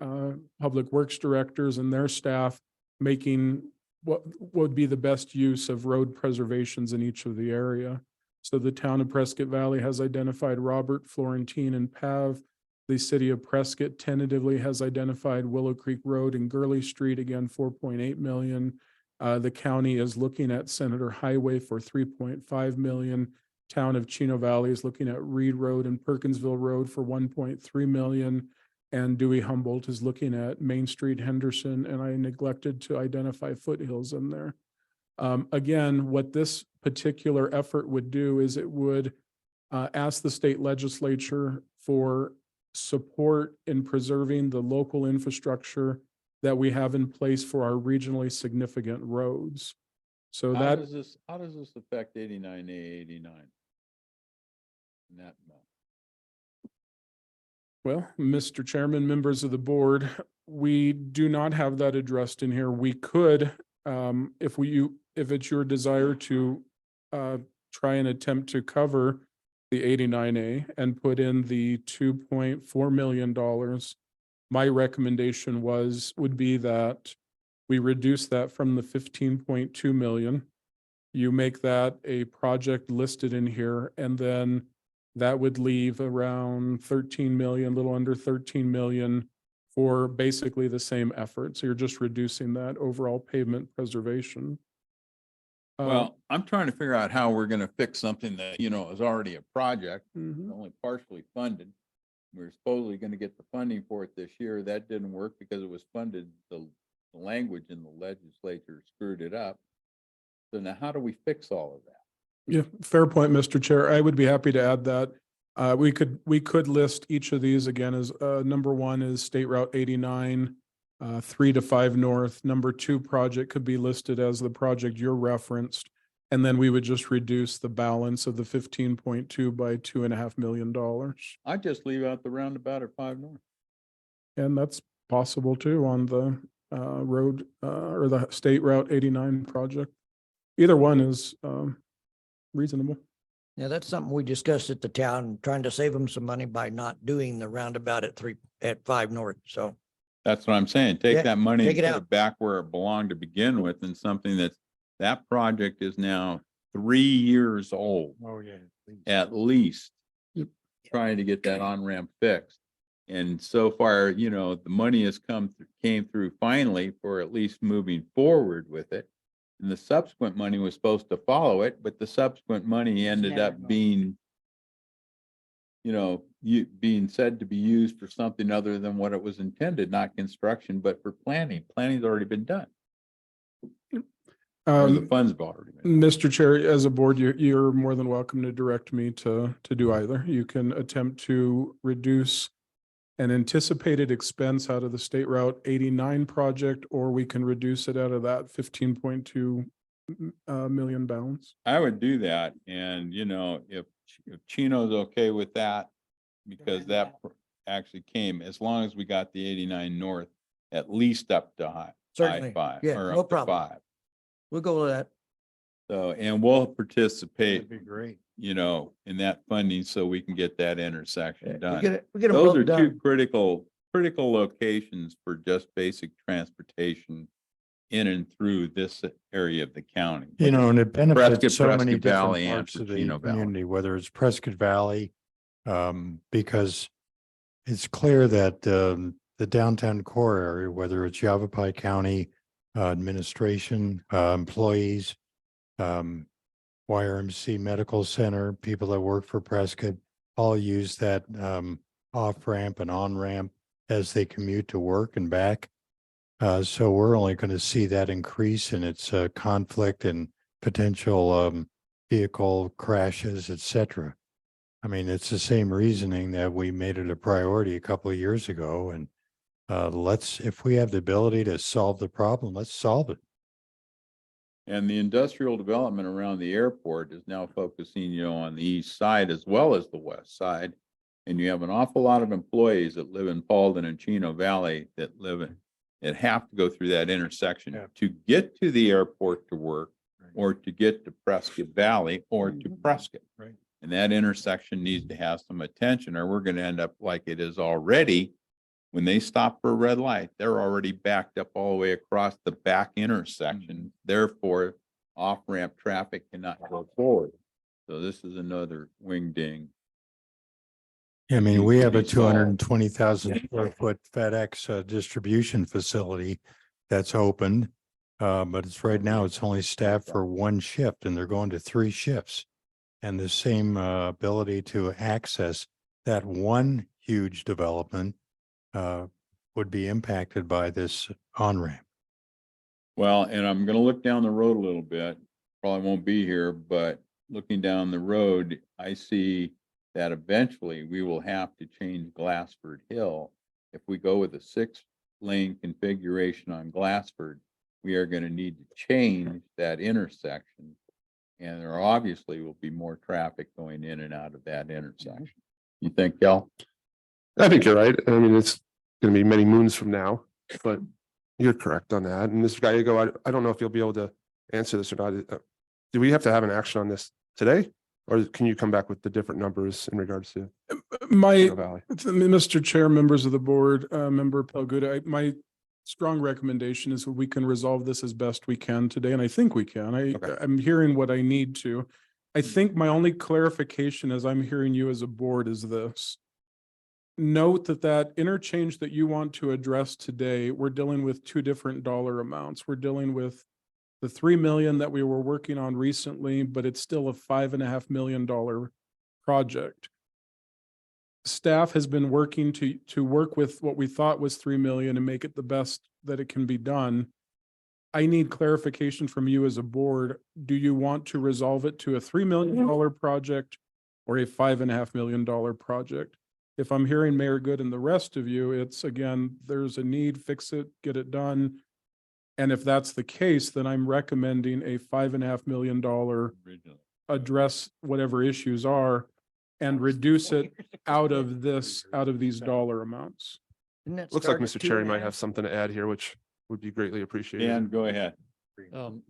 public works directors and their staff making what would be the best use of road preservations in each of the area. So the town of Prescott Valley has identified Robert, Florentine, and Pav. The city of Prescott tentatively has identified Willow Creek Road and Gurley Street, again, 4.8 million. The county is looking at Senator Highway for 3.5 million. Town of Chino Valley is looking at Reed Road and Perkinsville Road for 1.3 million. And Dewey Humboldt is looking at Main Street, Henderson, and I neglected to identify Foothills in there. Again, what this particular effort would do is it would ask the state legislature for support in preserving the local infrastructure that we have in place for our regionally significant roads. So How that, does this affect 89A, 89? In that amount? well, Mr. Chairman, members of the board, we do not have that addressed in here. We could, if it's your desire to try and attempt to cover the 89A and put in the $2.4 million, my recommendation would be that we reduce that from the 15.2 million. You make that a project listed in here, and then that would leave around 13 million, a little under 13 million for basically the same effort. So you're just reducing that overall pavement preservation. Well, I'm trying to figure out how we're gonna fix something that, is already a project, Mhm. only partially funded. We're supposedly gonna get the funding for it this year. That didn't work because it was funded, the language in the legislature screwed it up. So now how do we fix all of that? Yeah, fair point, Mr. Chair. I would be happy to add that. We could list each of these again as, number one is State Route 89, 3 to 5 North. Number 2 project could be listed as the project you're referenced. And then we would just reduce the balance of the 15.2 by $2.5 million. I just leave out the roundabout at 5 North. And that's possible too on the road or the State Route 89 project. Either one is reasonable. Yeah, that's something we discussed at the town, trying to save them some money by not doing the roundabout at 5 North, so. That's what I'm saying. Yeah, Take that money take and it put out. it back where it belonged to begin with, and something that project is now 3 years old, Oh, yeah. at least. Yep. Trying to get that on-ramp fixed. And so far, the money has came through finally for at least moving forward with it. And the subsequent money was supposed to follow it, but the subsequent money ended never up going. being, being said to be used for something other than what it was intended, not construction, but for planning. Planning's already been done. Or the funds have already been. Mr. Chair, as a board, you're more than welcome to direct me to do either. You can attempt to reduce an anticipated expense out of the State Route 89 project, or we can reduce it out of that 15.2 million balance. I would do that, and if Chino's okay with that, because that actually came, as long as we got the 89 North at least up to Certainly. I-5 Yeah, or no up to problem. 5. We'll go with that. So, and we'll participate, That'd be great. in that funding so we can get that intersection We done. get it, we get them Those are both two done. critical locations for just basic transportation in and through this area of the county. And it benefits so many Prescott Valley different and parts of the Chino Valley. community, whether it's Prescott Valley, because it's clear that the downtown core area, whether it's Yavapai County administration, employees, YRMC Medical Center, people that work for Prescott, all use that off-ramp and on-ramp as they commute to work and back. So we're only going to see that increase in its conflict and potential vehicle crashes, et cetera. I mean, it's the same reasoning that we made it a priority a couple of years ago. And if we have the ability to solve the problem, let's solve it. And the industrial development around the airport is now focusing, on the east side as well as the west side. And you have an awful lot of employees that live in Paulden and Chino Valley that have to go through that intersection to get to the airport to work, or to get to Prescott Valley or to Prescott. Right. And that intersection needs to have some attention, or we're going to end up like it is already, when they stop for a red light, they're already backed up all the way across the back intersection. Therefore, off-ramp traffic cannot go forward. So this is another wing ding. I mean, needs we to have a be solved. 220,000 square foot FedEx distribution facility that's opened. But it's right now, it's only staffed for one shift and they're going to 3 shifts. And the same ability to access that one huge development would be impacted by this on-ramp. Well, and I'm gonna look down the road a little bit, probably won't be here, but looking down the road, I see that eventually we will have to change Glassford Hill. If we go with a 6-lane configuration on Glassford, we are gonna need to change that intersection. And there obviously will be more traffic going in and out of that intersection. You think, Kel? I think you're right. I mean, it's gonna be many moons from now, but you're correct on that. And Mr. Gallego, I don't know if you'll be able to answer this or not. Do we have to have an action on this today? Or can you come back with the different numbers in regards to My, Shingle Valley? Mr. Chair, members of the board, Member Pelguda, my strong recommendation is we can resolve this as best we can today, and I think we can. Okay. I'm hearing what I need to. I think my only clarification as I'm hearing you as a board is this. Note that that interchange that you want to address today, we're dealing with 2 different dollar amounts. We're dealing with the 3 million that we were working on recently, but it's still a $5.5 million project. Staff has been working to work with what we thought was 3 million and make it the best that it can be done. I need clarification from you as a board. Do you want to resolve it to a $3 million project or a $5.5 million project? If I'm hearing Mayor Good and the rest of you, it's again, there's a need, fix it, get it done. And if that's the case, then I'm recommending a $5.5 million address whatever issues are and reduce it out of these dollar amounts. Didn't it Looks like start at Mr. Cherry 2.5? might have something to add here, which would be greatly appreciated. Dan, go ahead. You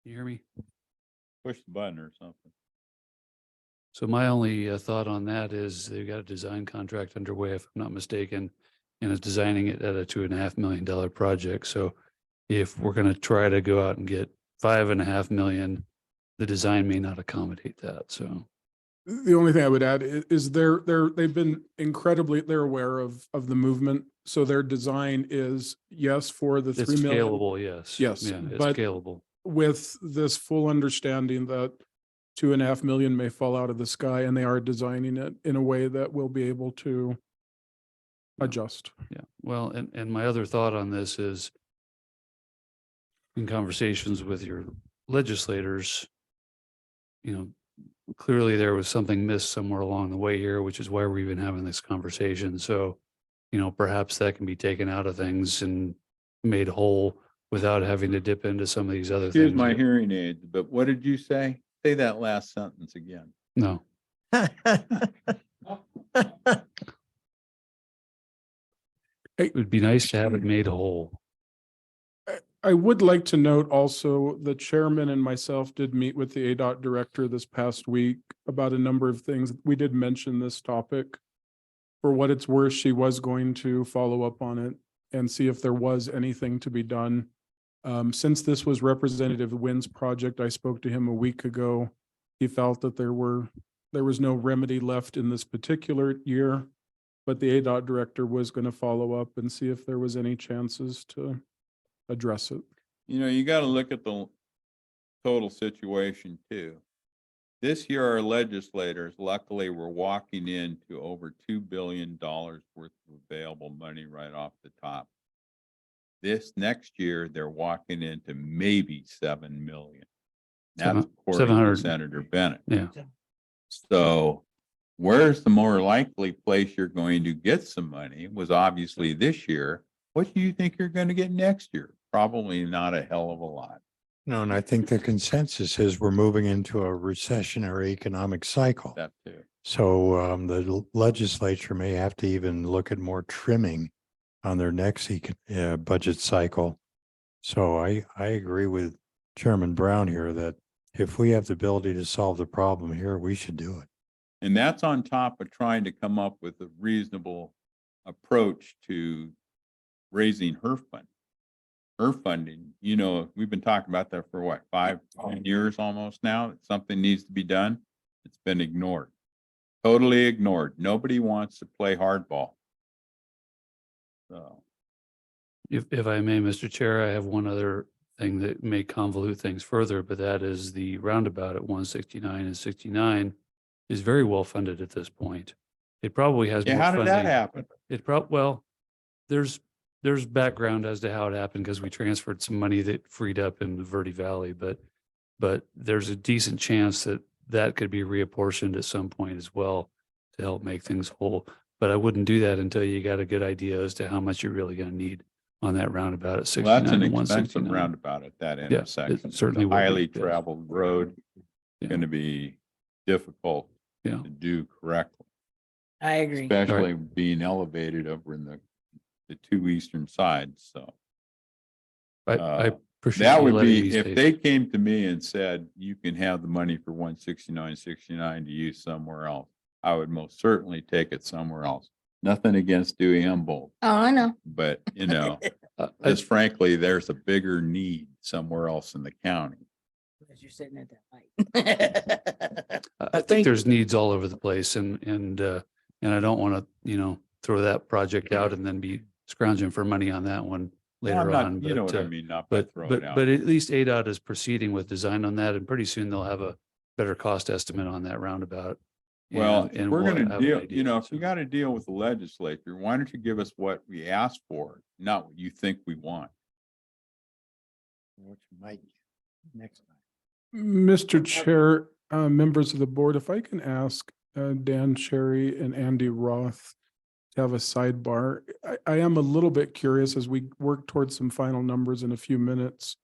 hear me? Push the button or something. So my only thought on that is they've got a design contract underway, if I'm not mistaken, and is designing it at a $2.5 million project. So if we're going to try to go out and get $5.5 million, the design may not accommodate that. So The only thing I would add is they've been they're aware of the movement. So their design is, yes, for the it's 3 million. scalable, yes. Yes, Yeah, it's but scalable. with this full understanding that 2.5 million may fall out of the sky, and they are designing it in a way that will be able to adjust. Yeah, well, and my other thought on this is in conversations with your legislators, clearly there was something missed somewhere along the way here, which is why we're even having this conversation. So, perhaps that can be taken out of things and made whole without having to dip into some of these other Here's things. my that- hearing aids, but what did you say? Say that last sentence again. No, it would be nice to have it made whole. I would like to note also, the chairman and myself did meet with the ADOT director this past week about a number of things. We did mention this topic. For what it's worth, she was going to follow up on it and see if there was anything to be done. Since this was Representative Wynn's project, I spoke to him a week ago. He felt that there was no remedy left in this particular year, but the ADOT director was going to follow up and see if there was any chances to address it. You got to look at the total situation too. This year, our legislators luckily were walking into over $2 billion worth of available money right off the top. This next year, they're walking into maybe 7 million. That's according to 700. Senator Bennett. Yeah. So where's the more likely place you're going to get some money was obviously this year. What do you think you're going to get next year? Probably not a hell of a lot. No, and I think the consensus is we're moving into a recessionary economic cycle. That too. So the legislature may have to even look at more trimming on their next budget cycle. So I agree with Chairman Brown here that if we have the ability to solve the problem here, we should do it. And that's on top of trying to come up with a reasonable approach to raising her fund. Her funding, you know, we've been talking about that for what, 10 years almost now, that something needs to be done. It's been ignored, totally ignored. Nobody wants to play hardball. So, If I may, Mr. Chair, I have one other thing that may convolute things further, but that is the roundabout at 169 and 69 is very well funded at this point. It probably has yeah, more how did that funding. happen? Well, there's background as to how it happened because we transferred some money that freed up in the Verde Valley, but there's a decent chance that that could be reapportioned at some point as well to help make things whole. But I wouldn't do that until you got a good idea as to how much you're really going to need on that roundabout at Well, that's 69 an and expensive 169. roundabout at that it intersection. It's certainly a will be, highly yes. traveled road, Yeah. going to be difficult Yeah. to do correctly, I agree. especially being elevated over in the two eastern sides. So I appreciate that you would letting me be, if say they came to me and said, you can have the money for 169, 69 to use somewhere else, I would most certainly take it somewhere else. Nothing against Dewey Humboldt, Oh, I know. but you know, I- just frankly, there's a bigger need somewhere else in the county. Because you're sitting at that light. I think there's needs all over the place and I don't want to, throw that project out and then be scrounging for money on that one Well, later I'm not- on. You know but, what I mean, not by But, throwing but, it out. but at least ADOT is proceeding with design on that and pretty soon they'll have a better cost estimate on that roundabout. Well, and we're we'll gonna have an deal, idea. if we gotta deal with the legislature, why don't you give us what we asked for, not what you think we want? Which might next time. Mr. Chair, members of the board, if I can ask Dan Cherry and Andy Roth to have a sidebar. I am a little bit curious as we work towards some final numbers in a few minutes.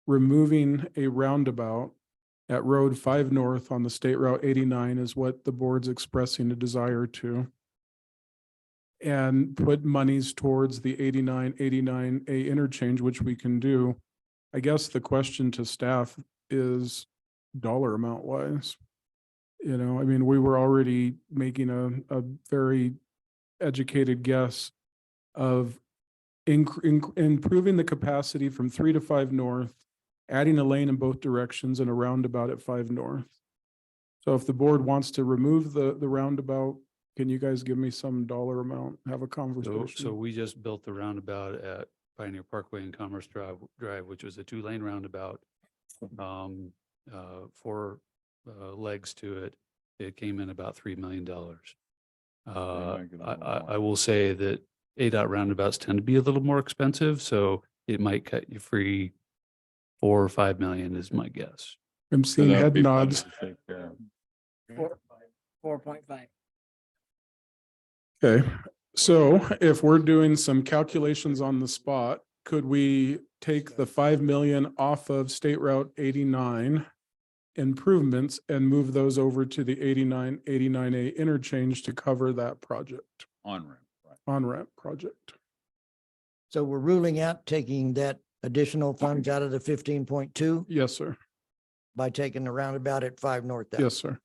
Removing a roundabout at Road 5 North on the State Route 89 is what the board's expressing a desire to. And put monies towards the 89A interchange, which we can do. I guess the question to staff is dollar amount wise. I mean, we were already making a very educated guess of improving the capacity from 3 to 5 North, adding a lane in both directions and a roundabout at 5 North. So if the board wants to remove the roundabout, can you guys give me some dollar amount, have a conversation? So we just built the roundabout at Pioneer Parkway and Commerce Drive, which was a 2-lane roundabout. 4 legs to it. It came in about $3 million. I will say that ADOT roundabouts tend to be a little more expensive, so it might cut you free 4 or 5 million is my guess. I'm So seeing that'd head be plenty nods. to take care of. 4.5. Okay, so if we're doing some calculations on the spot, could we take the 5 million off of State Route 89 improvements and move those over to the 89A interchange to cover that project, On-ramp, right? on-ramp project? So we're ruling out taking that additional funds out of the 15.2 Yes, sir. by taking the roundabout at 5 North. out. Yes, sir.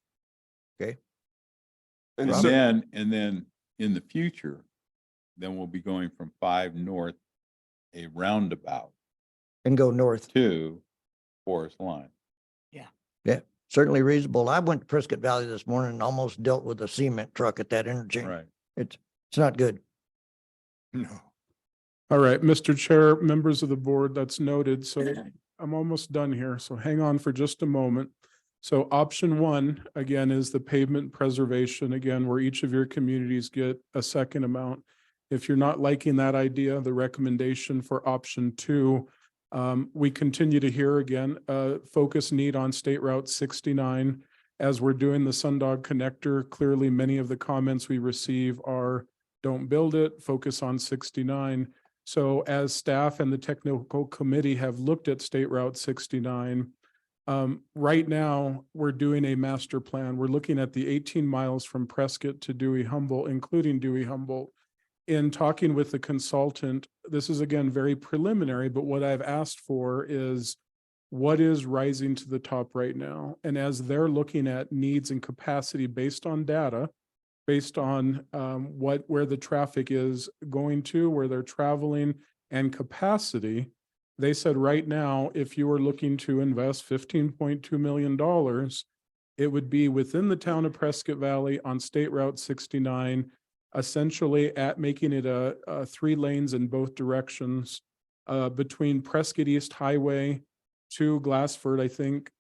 And And so, then in the future, then we'll be going from 5 North, a roundabout And go north. to Forest Line. Yeah, certainly reasonable. I went to Prescott Valley this morning and almost dealt with a cement truck at that interchange. Right. It's not good. No. All right, Mr. Chair, members of the board, that's noted. So I'm almost done here. So hang on for just a moment. So option 1, again, is the pavement preservation, again, where each of your communities get a second amount. If you're not liking that idea, the recommendation for option 2, we continue to hear again, focus need on State Route 69. As we're doing the Sundog connector, clearly many of the comments we receive are don't build it, focus on 69. So as staff and the technical committee have looked at State Route 69, right now we're doing a master plan. We're looking at the 18 miles from Prescott to Dewey Humboldt, including Dewey Humboldt. In talking with the consultant, this is again very preliminary, but what I've asked for is what is rising to the top right now. And as they're looking at needs and capacity based on data, based on where the traffic is going to, where they're traveling, and capacity. They said right now, if you were looking to invest $15.2 million, it would be within the town of Prescott Valley on State Route 69, essentially at making it a 3 lanes in both directions between Prescott East Highway to Glassford. I think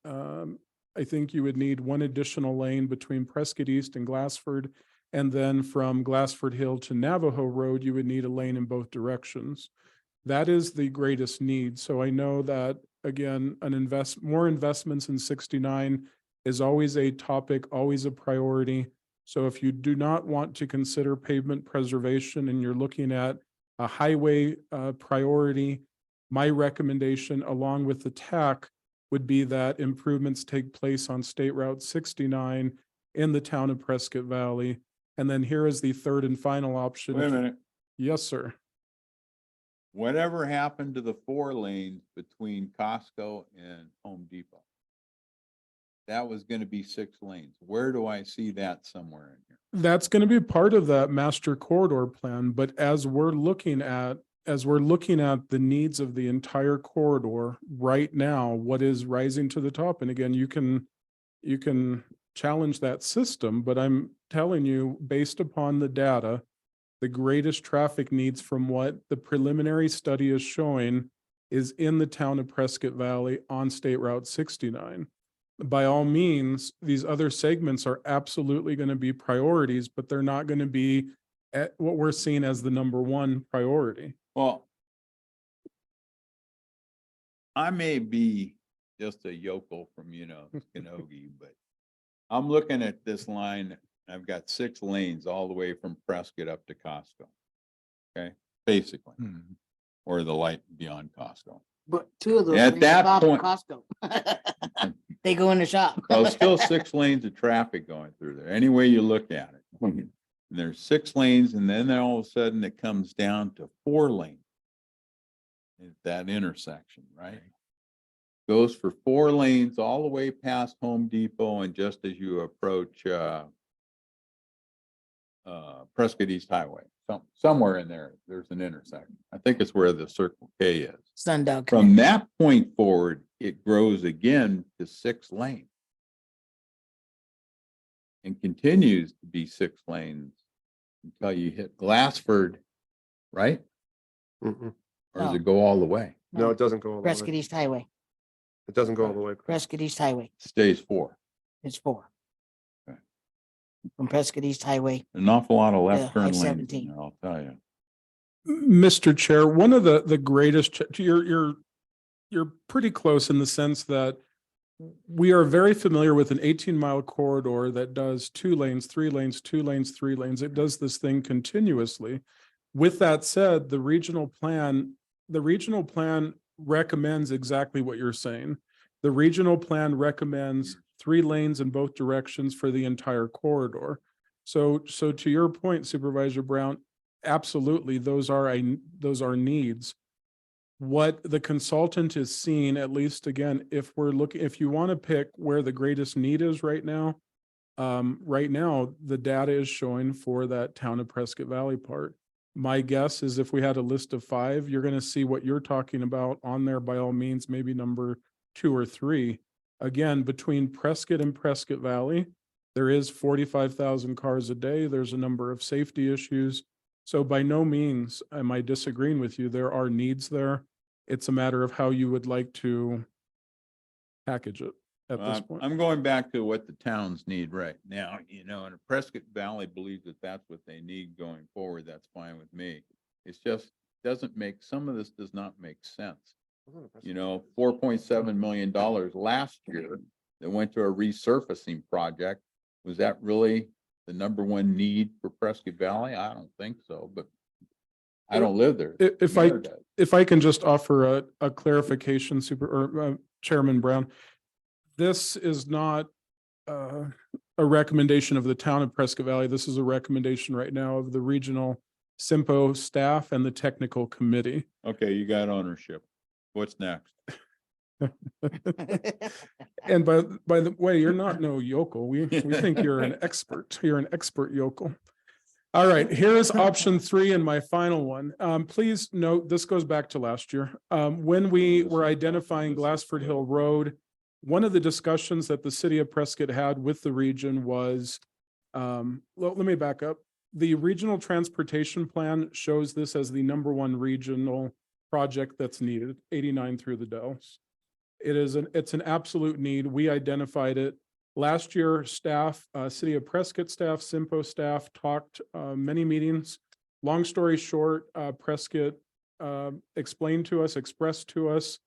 you would need 1 additional lane between Prescott East and Glassford. And then from Glassford Hill to Navajo Road, you would need a lane in both directions. That is the greatest need. So I know that, again, more investments in 69 is always a topic, always a priority. So if you do not want to consider pavement preservation and you're looking at a highway priority, my recommendation along with the TAC would be that improvements take place on State Route 69 in the town of Prescott Valley. And then here is the third and final option. Wait a minute. Yes, sir. Whatever happened to the 4 lanes between Costco and Home Depot? That was gonna be 6 lanes. Where do I see that somewhere in here? That's going to be part of that master corridor plan, but as we're looking at the needs of the entire corridor right now, what is rising to the top? And again, you can challenge that system, but I'm telling you, based upon the data, the greatest traffic needs from what the preliminary study is showing is in the town of Prescott Valley on State Route 69. By all means, these other segments are absolutely going to be priorities, but they're not going to be at what we're seeing as the #1 priority. Well, I may be just a yokel from, Skinogie, but I'm looking at this line. I've got 6 lanes all the way from Prescott up to Costco. Okay, basically, or the light beyond Costco. But 2 of those. At lanes that stop at point- Costco. They go in the shop. Well, still 6 lanes of traffic going through there, any way you look at it. And there's 6 lanes, and then all of a sudden it comes down to 4 lanes. At that intersection, right? Goes for 4 lanes all the way past Home Depot, and just as you approach Prescott East Highway, somewhere in there, there's an intersection. I think it's where the Circle K is. Sundog. From that point forward, it grows again to 6 lanes. And continues to be 6 lanes until you hit Glassford, right? Mm-mm. Or does it go all the way? No, it doesn't go all the Prescott way. East Highway, It doesn't go all the way. Prescott East Highway, Stays 4. it's 4. Okay. From Prescott East Highway, An awful lot of left turn lanes in I-17. there, I'll tell you. Mr. Chair, one of the greatest, you're pretty close in the sense that we are very familiar with an 18-mile corridor that does 2 lanes, 3 lanes, 2 lanes, 3 lanes. It does this thing continuously. With that said, the regional plan recommends exactly what you're saying. The regional plan recommends 3 lanes in both directions for the entire corridor. So to your point, Supervisor Brown, absolutely, those are needs. What the consultant is seeing, at least again, if you want to pick where the greatest need is right now, the data is showing for that town of Prescott Valley part. My guess is if we had a list of 5, you're going to see what you're talking about on there by all means, maybe number 2 or 3. Again, between Prescott and Prescott Valley, there is 45,000 cars a day. There's a number of safety issues. So by no means am I disagreeing with you. There are needs there. It's a matter of how you would like to package it at this point. I'm going back to what the towns need right now, and if Prescott Valley believes that that's what they need going forward, that's fine with me. It's just some of this does not make sense. $4.7 million last year that went to a resurfacing project. Was that really the #1 need for Prescott Valley? I don't think so, but I don't live there. If I can just offer a clarification, Chairman Brown, this is not a recommendation of the town of Prescott Valley. This is a recommendation right now of the regional CYMPO staff and the technical committee. Okay, you got ownership. What's next? And by the way, you're not no yokel. We think you're an expert. You're an expert yokel. All right, here is option 3 and my final one. Please note, this goes back to last year. When we were identifying Glassford Hill Road, one of the discussions that the city of Prescott had with the region was, let me back up. The regional transportation plan shows this as the #1 regional project that's needed, 89 through the Dells. It's an absolute need. We identified it. Last year, staff, City of Prescott staff, CYMPO staff talked many meetings. Long story short, Prescott explained to us, expressed to us,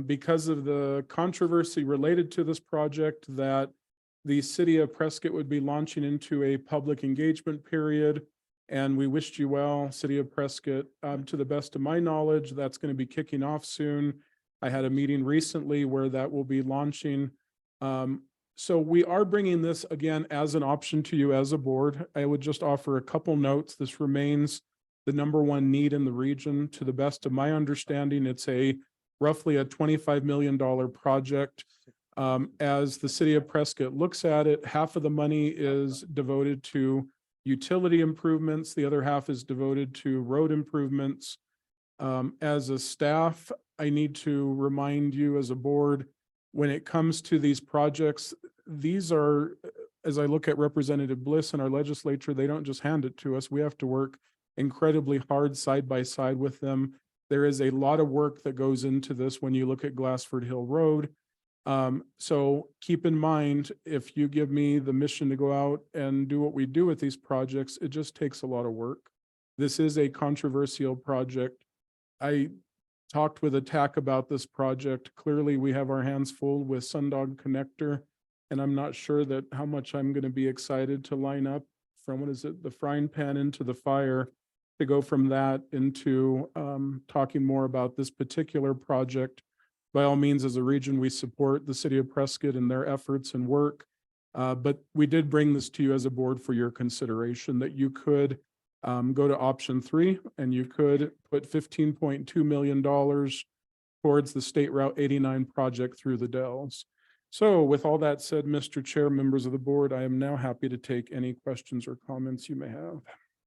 because of the controversy related to this project, that the City of Prescott would be launching into a public engagement period. And we wished you well, City of Prescott. To the best of my knowledge, that's going to be kicking off soon. I had a meeting recently where that will be launching. So we are bringing this again as an option to you as a board. I would just offer a couple notes. This remains the #1 need in the region. To the best of my understanding, it's roughly a $25 million project. As the City of Prescott looks at it, half of the money is devoted to utility improvements. The other half is devoted to road improvements. As a staff, I need to remind you as a board, when it comes to these projects, these are, as I look at Representative Bliss and our legislature, they don't just hand it to us. We have to work incredibly hard side by side with them. There is a lot of work that goes into this when you look at Glassford Hill Road. So keep in mind, if you give me the mission to go out and do what we do with these projects, it just takes a lot of work. This is a controversial project. I talked with ATTAC about this project. Clearly, we have our hands full with Sundog Connector, and I'm not sure that how much I'm going to be excited to line up from, the frying pan into the fire, to go from that into talking more about this particular project. By all means, as a region, we support the City of Prescott and their efforts and work. But we did bring this to you as a board for your consideration, that you could go to option 3 and you could put $15.2 million towards the State Route 89 project through the Dells. So with all that said, Mr. Chair, members of the board, I am now happy to take any questions or comments you may have.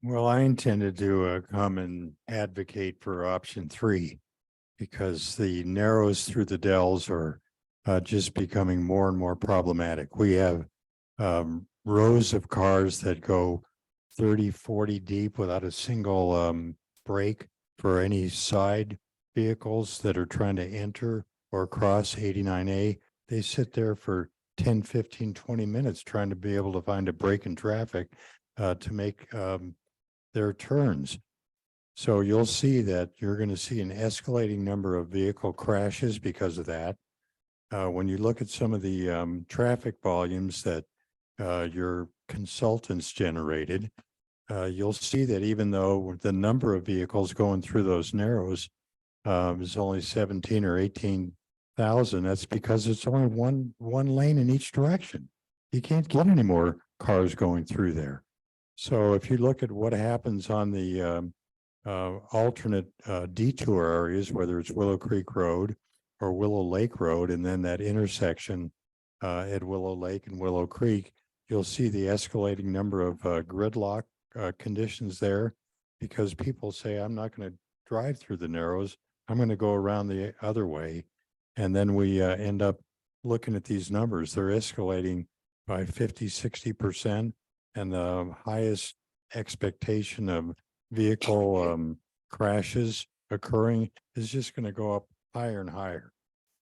Well, I intended to come and advocate for option 3 because the narrows through the Dells are just becoming more and more problematic. We have rows of cars that go 30, 40 deep without a single break for any side vehicles that are trying to enter or cross 89A. They sit there for 10, 15, 20 minutes trying to be able to find a break in traffic to make their turns. So you'll see that you're going to see an escalating number of vehicle crashes because of that. When you look at some of the traffic volumes that your consultants generated, you'll see that even though the number of vehicles going through those narrows is only 17 or 18,000, that's because it's only one lane in each direction. You can't get any more cars going through there. So if you look at what happens on the alternate detour areas, whether it's Willow Creek Road or Willow Lake Road, and then that intersection at Willow Lake and Willow Creek, you'll see the escalating number of gridlock conditions there, because people say, I'm not going to drive through the narrows, I'm going to go around the other way. And then we end up looking at these numbers. They're escalating by 50, 60%. And the highest expectation of vehicle crashes occurring is just going to go up higher and higher.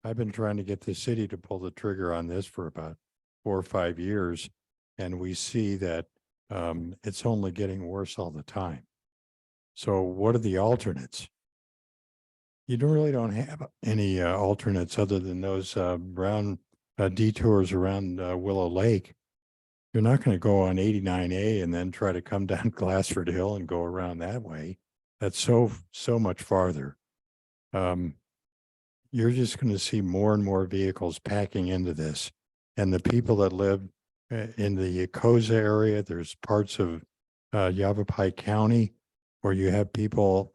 I've been trying to get the city to pull the trigger on this for about 4 or 5 years, and we see that it's only getting worse all the time. So what are the alternates? You really don't have any alternates other than those brown detours around Willow Lake. You're not going to go on 89A and then try to come down Glassford Hill and go around that way. That's so much farther. You're just going to see more and more vehicles packing into this. And the people that live in the Yacosa area, there's parts of Yavapai County where you have people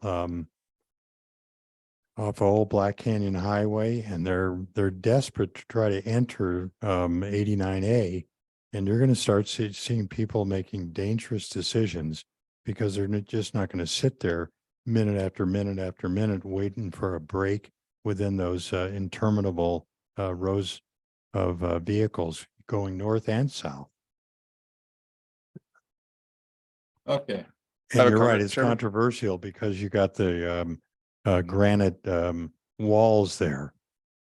off Old Black Canyon Highway, and they're desperate to try to enter 89A. And you're going to start seeing people making dangerous decisions because they're just not going to sit there minute after minute after minute waiting for a break within those interminable rows of vehicles going north and south. Okay. I have And a you're right, comment, it's Chairman. controversial because you got the granite walls there.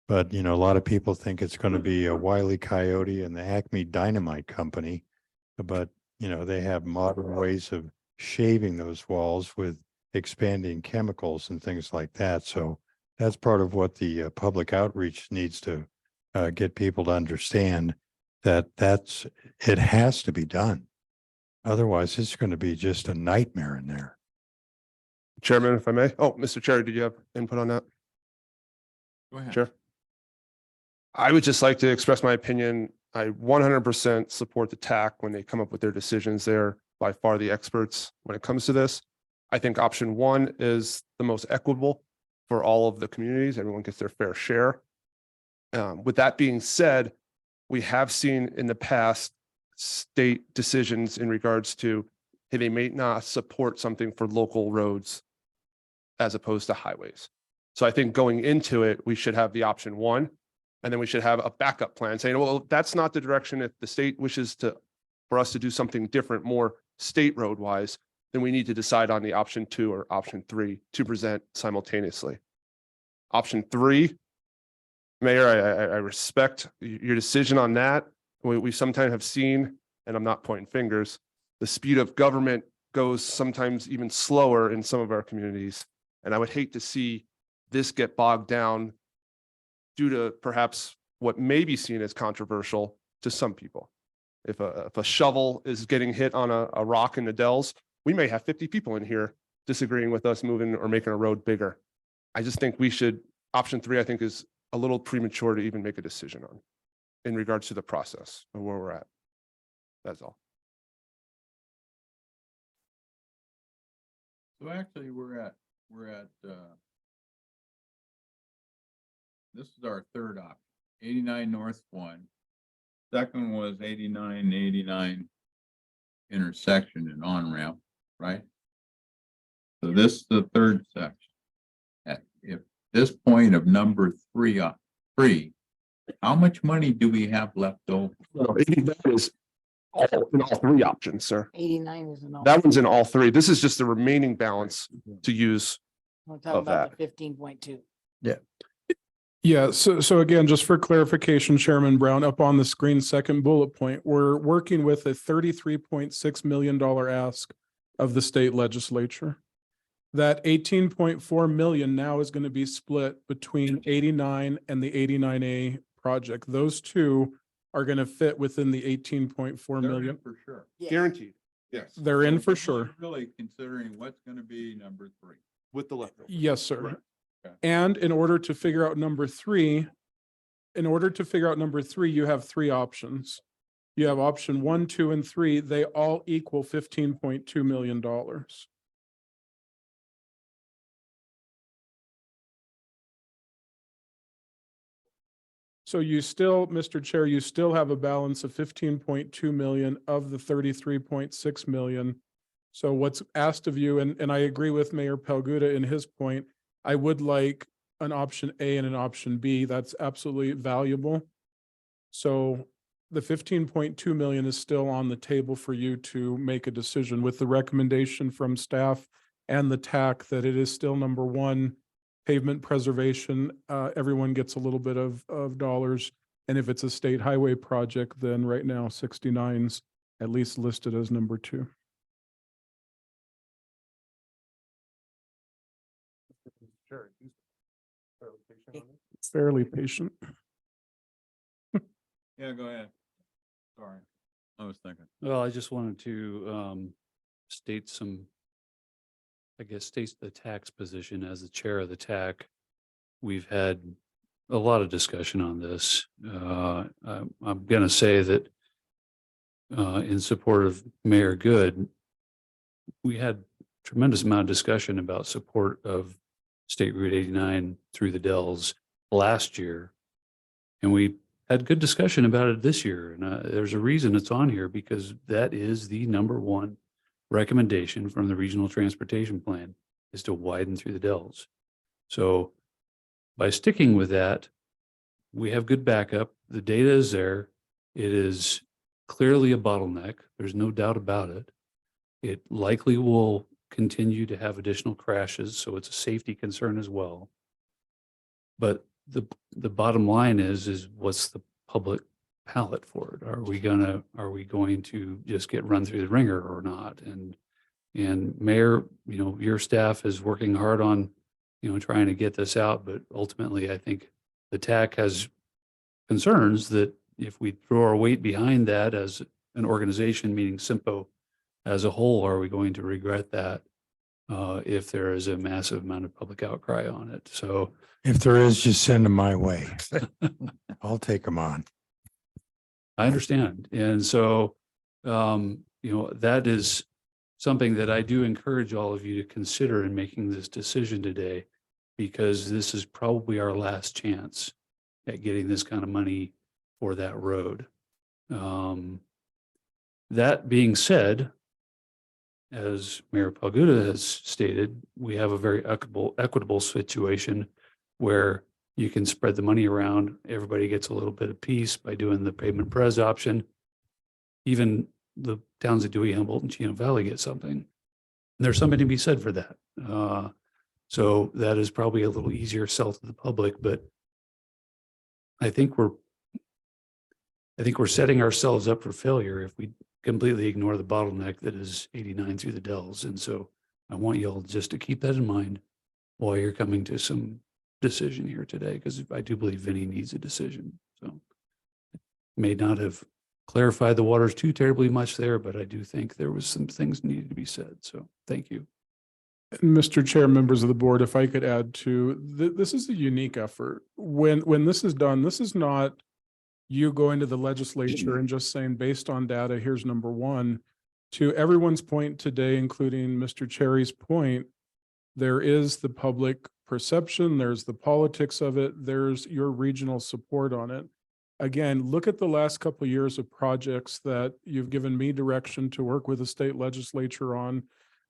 But, you know, a lot of people think it's going to be a Wile E. Coyote and the Acme Dynamite Company. But, you know, they have modern ways of shaving those walls with expanding chemicals and things like that. So that's part of what the public outreach needs to get people to understand, that it has to be done. Otherwise, it's going to be just a nightmare in there. Chairman, if I may. Oh, Mr. Chair, did you have input on that? Go ahead. Chair. I would just like to express my opinion. I 100% support the TAC when they come up with their decisions. They're by far the experts when it comes to this. I think option one is the most equitable for all of the communities. Everyone gets their fair share. With that being said, we have seen in the past state decisions in regards to, hey, they may not support something for local roads as opposed to highways. So I think going into it, we should have the option one, and then we should have a backup plan saying, well, that's not the direction. If the state wishes for us to do something different, more state road wise, then we need to decide on the option two or option three to present simultaneously. Option three, Mayor, I respect your decision on that. We sometimes have seen, and I'm not pointing fingers, the speed of government goes sometimes even slower in some of our communities. And I would hate to see this get bogged down due to perhaps what may be seen as controversial to some people. If a shovel is getting hit on a rock in the Dells, we may have 50 people in here disagreeing with us moving or making a road bigger. I just think we should, option three, I think is a little premature to even make a decision on in regards to the process of where we're at. That's all. So actually, we're at, this is our third option, 89 North 1. Second was 89 intersection and on-ramp, right? So this is the third section. At this point of number three, how much money do we have left over? No, 89 is in all three options, sir. 89 is an. That one's in all three. This is just the remaining balance to use. We're talking of about the 15.2. Yeah, so again, just for clarification, Chairman Brown, up on the screen, second bullet point, we're working with a $33.6 million ask of the state legislature. That 18.4 million now is going to be split between 89 and the 89A project. Those two are going to fit within the 18.4 They're million. in for sure. Guaranteed. Yes. They're in for So we're sure. Really considering what's going to be number three. With the leftover. Yes, sir. Right. Okay. And in order to figure out number three, you have three options. You have option 1, 2, and 3. They all equal $15.2 million. So you still, Mr. Chair, you still have a balance of 15.2 million of the 33.6 million. So what's asked of you, and I agree with Mayor Pelguda in his point, I would like an option A and an option B. That's absolutely valuable. So the 15.2 million is still on the table for you to make a decision with the recommendation from staff and the TAC that it is still number one, pavement preservation. Everyone gets a little bit of dollars. And if it's a state highway project, then right now 69's at least listed as number two. Fairly patient. Yeah, go ahead. Sorry. I was thinking. Well, I just wanted to state the tax position as the chair of the TAC. We've had a lot of discussion on this. I'm going to say that in support of Mayor Good, we had tremendous amount of discussion about support of State Route 89 through the Dells last year. And we had good discussion about it this year. And there's a reason it's on here, because that is the #1 recommendation from the Regional Transportation Plan, is to widen through the Dells. So by sticking with that, we have good backup. The data is there. It is clearly a bottleneck. There's no doubt about it. It likely will continue to have additional crashes, so it's a safety concern as well. But the bottom line is what's the public palate for it? Are we going to just get run through the ringer or not? And Mayor, your staff is working hard on, trying to get this out, but ultimately I think the TAC has concerns that if we throw our weight behind that as an organization, meaning CYMPO as a whole, are we going to regret that if there is a massive amount of public outcry on it? So If there is, just send them my way. I'll take them on. I understand. And so, that is something that I do encourage all of you to consider in making this decision today, because this is probably our last chance at getting this kind of money for that road. That being said, as Mayor Palguda has stated, we have a very equitable situation where you can spread the money around. Everybody gets a little bit of piece by doing the pavement pres option. Even the towns of Dewey, Humboldt, and Chino Valley get something. And there's something to be said for that. So that is probably a little easier sell to the public, but I think we're setting ourselves up for failure if we completely ignore the bottleneck that is 89 through the Dells. And so I want you all just to keep that in mind while you're coming to some decision here today, because I do believe Vinny needs a decision. So may not have clarified the waters too terribly much there, but I do think there was some things needed to be said. So thank you. Mr. Chair, members of the board, if I could add to, this is a unique effort. When this is done, this is not you going to the legislature and just saying, based on data, here's #1. To everyone's point today, including Mr. Cherry's point, there is the public perception, there's the politics of it, there's your regional support on it. Again, look at the last couple of years of projects that you've given me direction to work with the state legislature on.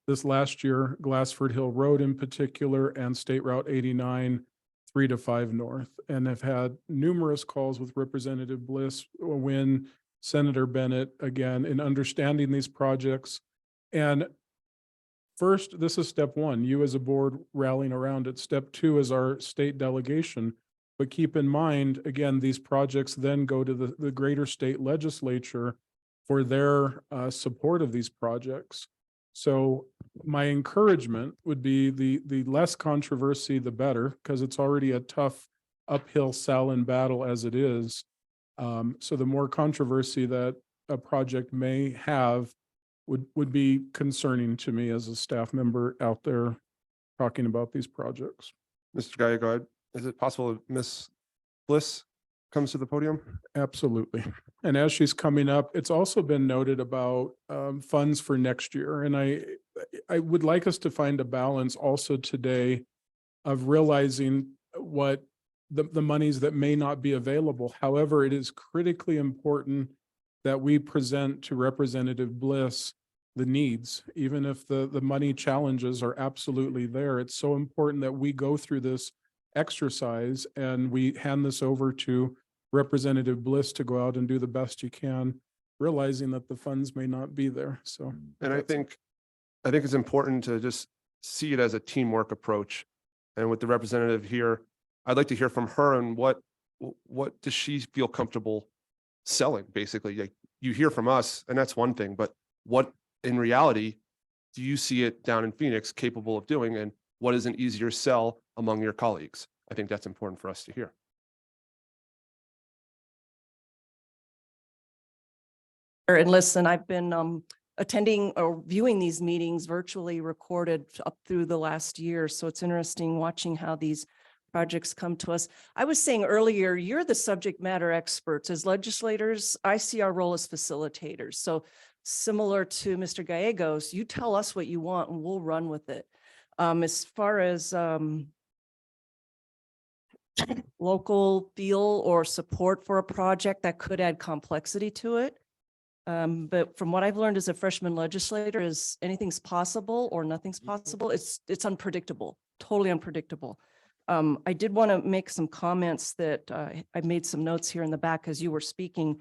This last year, Glassford Hill Road in particular, and State Route 89, 3 to 5 North, and have had numerous calls with Representative Bliss, Wynn, Senator Bennett, again, in understanding these projects. And first, this is step 1, you as a board rallying around it. Step 2 is our state delegation. But keep in mind, again, these projects then go to the greater state legislature for their support of these projects. So my encouragement would be the less controversy, the better, because it's already a tough uphill sell and battle as it is. So the more controversy that a project may have would be concerning to me as a staff member out there talking about these projects. Mr. Gallego, is it possible that Ms. Bliss comes to the podium? Absolutely. And as she's coming up, it's also been noted about funds for next year. And I would like us to find a balance also today of realizing what the monies that may not be available. However, it is critically important that we present to Representative Bliss the needs, even if the money challenges are absolutely there. It's so important that we go through this exercise and we hand this over to Representative Bliss to go out and do the best you can, realizing that the funds may not be there. So, And I think it's important to just see it as a teamwork approach. And with the representative here, I'd like to hear from her and what does she feel comfortable selling, basically. Like, you hear from us, and that's one thing, but what in reality do you see it down in Phoenix capable of doing, and what is an easier sell among your colleagues? I think that's important for us to hear. And listen, I've been attending or viewing these meetings virtually recorded up through the last year. So it's interesting watching how these projects come to us. I was saying earlier, you're the subject matter experts. As legislators, I see our role as facilitators. So similar to Mr. Gallegos, you tell us what you want and we'll run with it. As far as local feel or support for a project that could add complexity to it. But from what I've learned as a freshman legislator is anything's possible or nothing's possible. It's unpredictable, totally unpredictable. I did want to make some comments that I made some notes here in the back as you were speaking.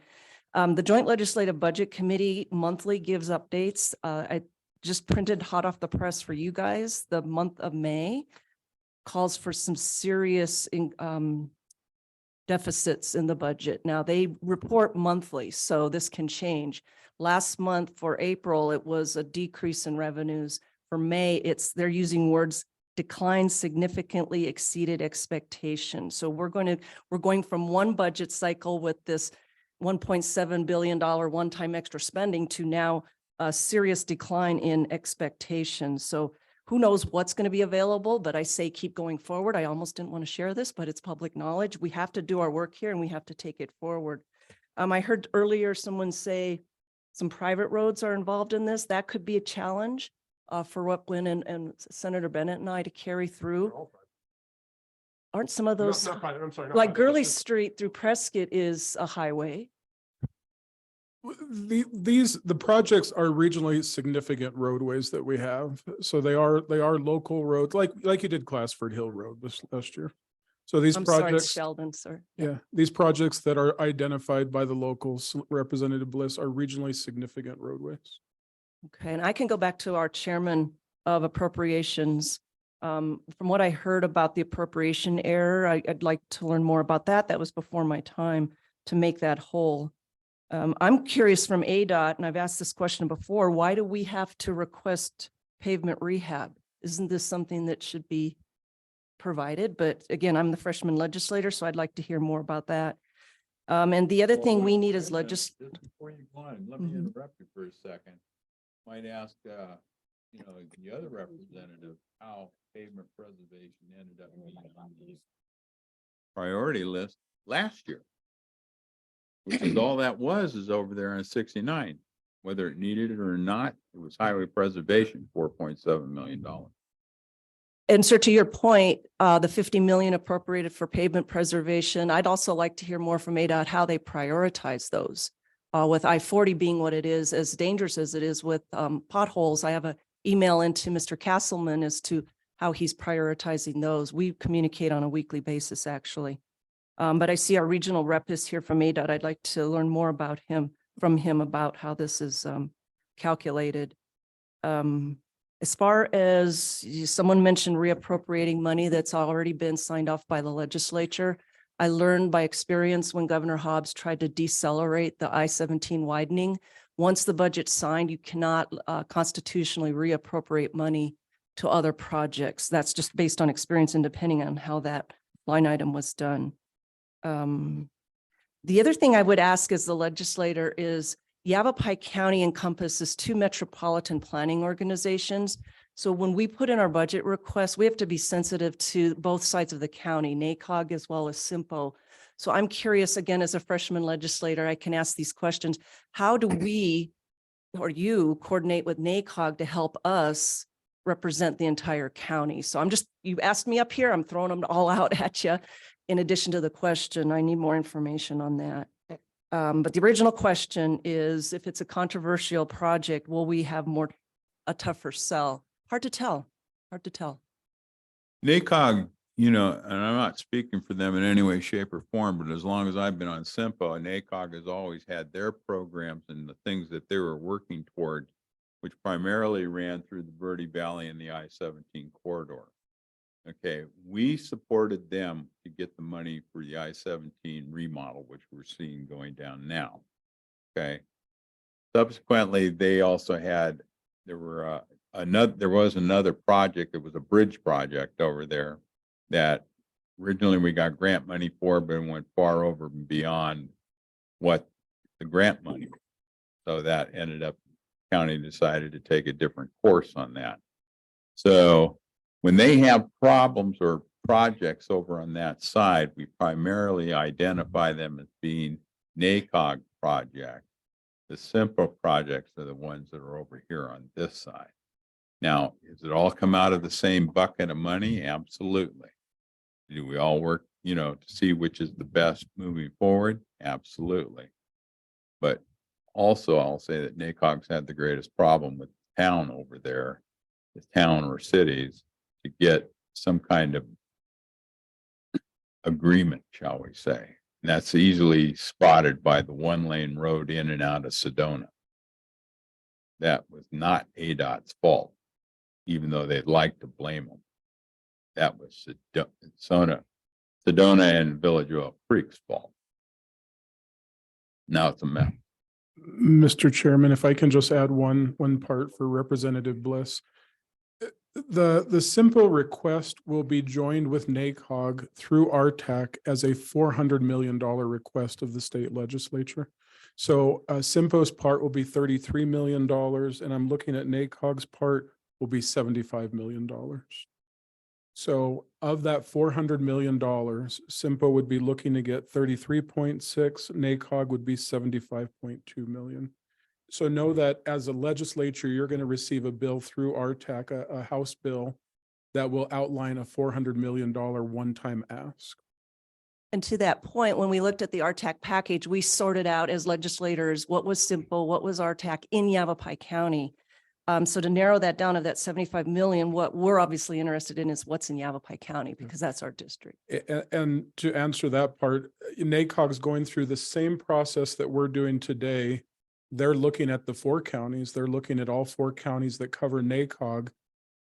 The Joint Legislative Budget Committee monthly gives updates. I just printed hot off the press for you guys. The month of May calls for some serious deficits in the budget. Now they report monthly, so this can change. Last month for April, it was a decrease in revenues. For May, they're using words decline significantly exceeded expectations. So we're going from one budget cycle with this $1.7 billion one-time extra spending to now a serious decline in expectations. So who knows what's going to be available, but I say keep going forward. I almost didn't want to share this, but it's public knowledge. We have to do our work here and we have to take it forward. I heard earlier someone say some private roads are involved in this. That could be a challenge for Whitman and Senator Bennett and I to carry through. Aren't some of those, Not private, I'm sorry. not like private, Gurley that's just- Street through Prescott is a highway. The projects are regionally significant roadways that we have. So they are local roads, like you did Glassford Hill Road this last year. So these I'm sorry, it's projects, Sheldon, sir. yeah, these projects that are identified by the locals, Representative Bliss, are regionally significant roadways. Okay, and I can go back to our chairman of appropriations. From what I heard about the appropriation error, I'd like to learn more about that. That was before my time to make that whole. I'm curious from ADOT, and I've asked this question before, why do we have to request pavement rehab? Isn't this something that should be provided? But again, I'm the freshman legislator, so I'd like to hear more about that. And the other thing we need is Just before you go on, let me Mhm. interrupt you for a second. Might ask, you know, the other representative, how pavement preservation ended up being on the priority list last year. Which is all that was is over there on 69. Whether it needed it or not, it was highway preservation, $4.7 million. And sir, to your point, the 50 million appropriated for pavement preservation, I'd also like to hear more from ADOT how they prioritize those. With I-40 being what it is, as dangerous as it is with potholes, I have an email into Mr. Castleman as to how he's prioritizing those. We communicate on a weekly basis, actually. But I see our regional rep is here from ADOT. I'd like to learn more about from him about how this is calculated. As far as someone mentioned reappropriating money that's already been signed off by the legislature, I learned by experience when Governor Hobbs tried to decelerate the I-17 widening. Once the budget's signed, you cannot constitutionally reappropriate money to other projects. That's just based on experience and depending on how that line item was done. The other thing I would ask as the legislator is Yavapai County encompasses 2 metropolitan planning organizations. So when we put in our budget requests, we have to be sensitive to both sides of the county, NACOG as well as CYMPO. So I'm curious, again, as a freshman legislator, I can ask these questions. How do we or you coordinate with NACOG to help us represent the entire county? So you asked me up here, I'm throwing them all out at you. In addition to the question, I need more information on that. But the original question is, if it's a controversial project, will we have a tougher sell? Hard to tell, hard to tell. NACOG, you know, and I'm not speaking for them in any way, shape or form, but as long as I've been on CYMPO, NACOG has always had their programs and the things that they were working toward, which primarily ran through the Verde Valley and the I-17 corridor. Okay, we supported them to get the money for the I-17 remodel, which we're seeing going down now. Okay. Subsequently, they also had, there was another project, it was a bridge project over there that originally we got grant money for, but it went far over and beyond what the grant money was. So that ended up, county decided to take a different course on that. So when they have problems or projects over on that side, we primarily identify them as being NACOG projects. The CYMPO projects are the ones that are over here on this side. Now, does it all come out of the same bucket of money? Absolutely. Do we all work to see which is the best moving forward, absolutely. But also I'll say that NACOG's had the greatest problem with the town over there, the town or cities, to get some kind of agreement, shall we say. And that's easily spotted by the one-lane road in and out of Sedona. That was not ADOT's fault, even though they'd like to blame them. That was Sedona and Village of Oak Creek's fault. Now it's a mess. Mr. Chairman, if I can just add one part for Representative Bliss. The CYMPO request will be joined with NACOG through RTAC as a $400 million request of the state legislature. So CYMPO's part will be $33 million, and I'm looking at NACOG's part will be $75 million. So of that $400 million, CYMPO would be looking to get 33.6, NACOG would be 75.2 million. So know that as a legislature, you're going to receive a bill through RTAC, a House bill that will outline a $400 million one-time ask. And to that point, when we looked at the RTAC package, we sorted out as legislators, what was CYMPO, what was RTAC in Yavapai County. So to narrow that down of that 75 million, what we're obviously interested in is what's in Yavapai County, because that's our district. And to answer that part, NACOG's going through the same process that we're doing today. They're looking at the 4 counties. They're looking at all 4 counties that cover NACOG.